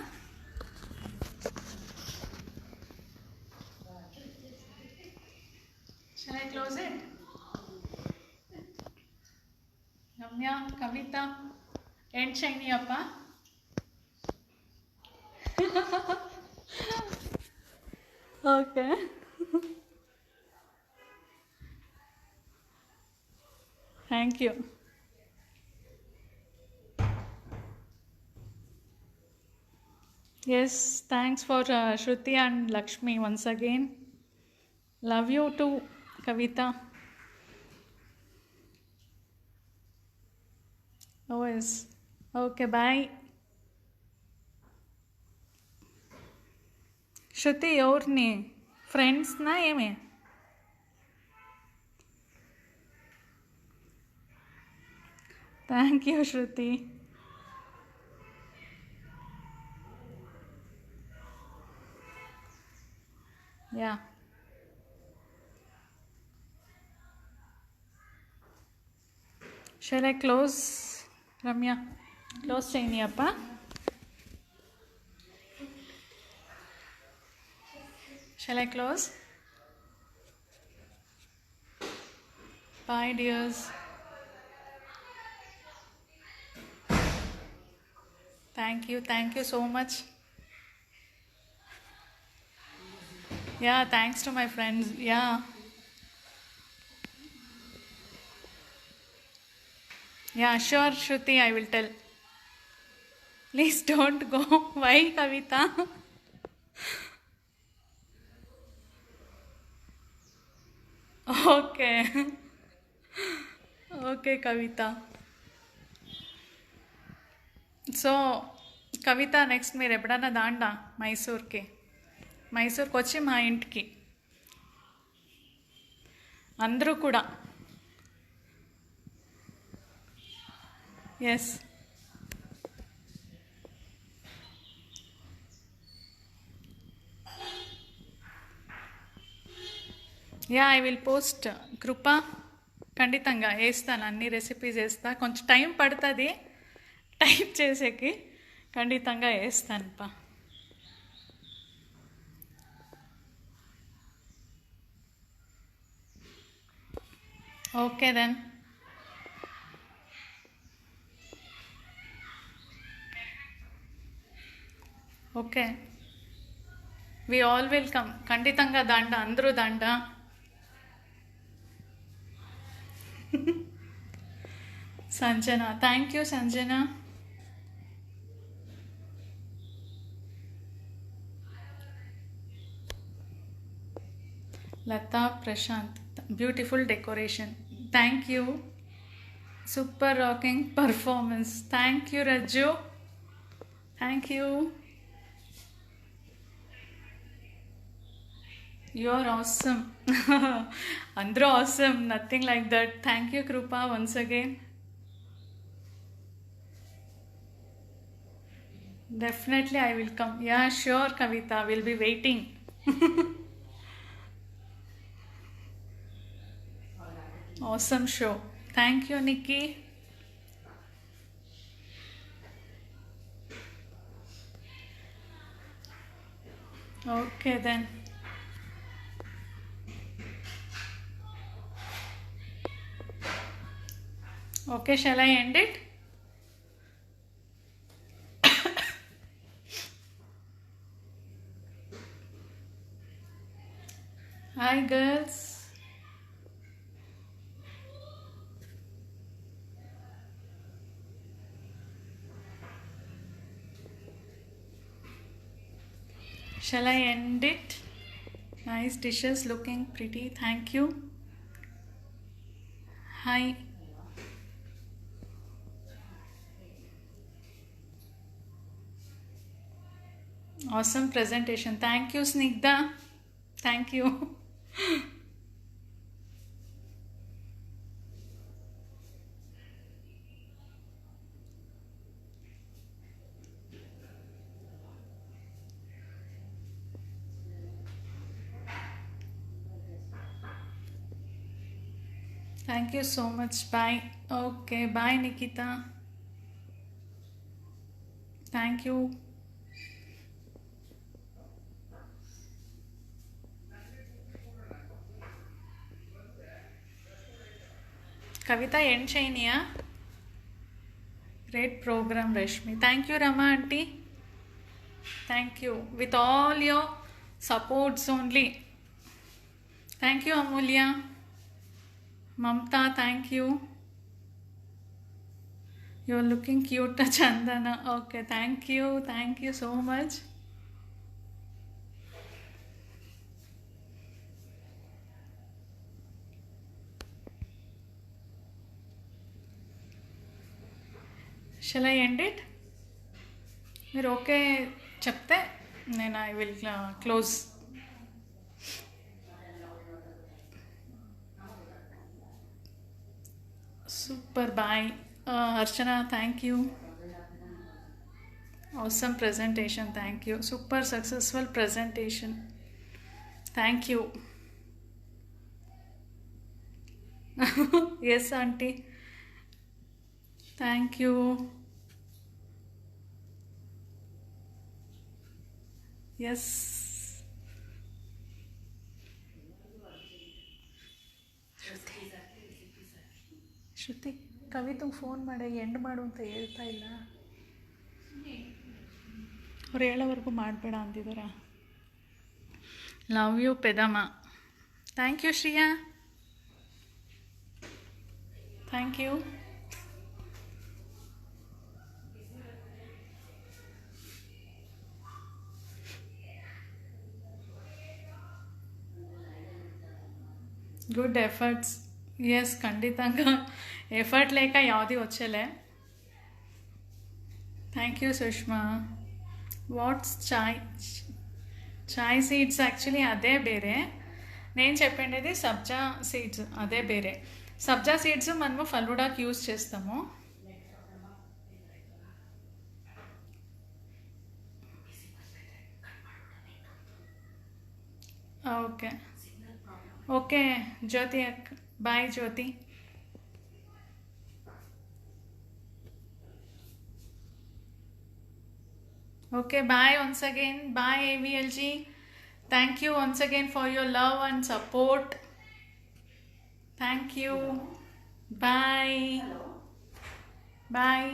Shall I close it? Ramya, Kavita, end shiny appa. Okay. Thank you. Yes, thanks for Shruti and Lakshmi once again. Love you too, Kavita. Oh yes. Okay, bye. Shruti, ఎవరిని? ఫ్రెండ్స్నా ఏమే? Thank you Shruti. Yeah. Shall I close, Ramya? Close cheyniyappa. Shall I close? Bye, dears. Thank you so much. Yeah, thanks to my friends. Yeah, sure, Shruti, I will tell. Please don't go. Why, Kavita? Okay. Okay, Kavita. So Kavita next మీరు ఎప్పుడన్నా దాండా మైసూర్కి వచ్చి మా ఇంటికి అందరూ కూడా. Yes, yeah, I will post. Krupa ఖండితంగా వేస్తాను, అన్ని రెసిపీస్ వేస్తా. కొంచెం టైం పడుతుంది టైప్ చేసేకి, ఖండితంగా వేస్తాను పా. Okay then. Okay, we all welcome. ఖండితంగా దండ, అందరూ దండ. Sanjana, thank you Sanjana. Latha Prashanth, beautiful decoration. Thank you. Super rocking performance. Thank you Rajju, thank you. You are awesome. అందరూ awesome, nothing like that. Thank you Krupa once again. Definitely I will come. Yeah, sure Kavita, we'll be waiting. Awesome show. Thank you Nikki. Okay then. Okay, shall I end it? Hi girls. Shall I end it? Nice dishes, looking pretty. Thank you. Hi. Awesome presentation. Thank you Snigdha. Thank you. Thank you so much. Bye. Okay, bye Nikita. Thank you. Kavita end cheyniya. Great program Rashmi. Thank you Rama aunty. Thank you. With all your supports only. Thank you Amulya. Mamta, thank you. You are looking cute Chandana. Okay, thank you so much. Shall I end it? మీరు okay చెప్తే నేను I will close. Super, bye Archana. Thank you. Awesome presentation. Thank you. Super successful presentation. Thank you. Yes, auntie. Thank you. Yes. Shruti ಕವಿತಂಗೆ phone ಮಾಡಿ end ಮಾಡು ಅಂತ ಹೇಳ್ತಾ ಇಲ್ಲ. ಅವ್ರು ಹೇಳೋವರೆಗೂ ಮಾಡಬೇಡ ಅಂದಿದ್ದಾರ. ಲವ್ ಯು ಪೆದಮ್ಮ. Thank you Shriya. Thank you. Good efforts. Yes ఖండితంగా ఎఫర్ట్ లేక యావది వచ్చేలే. Thank you Sushma. What's chia seeds actually అదే ಬೇರೆ. నేను చెప్పేది సబ్జా సీడ్స్ అదే ಬೇರೆ. సబ్జా సీడ్స్ మనము ఫలూడాకి యూజ్ చేస్తాము. ఓకే ఓకే జ్యోతి అక్క. Bye Jyothi. Okay, bye once again. Bye AVLG. Thank you once again for your love and support. Thank you. Bye. Hello. Bye.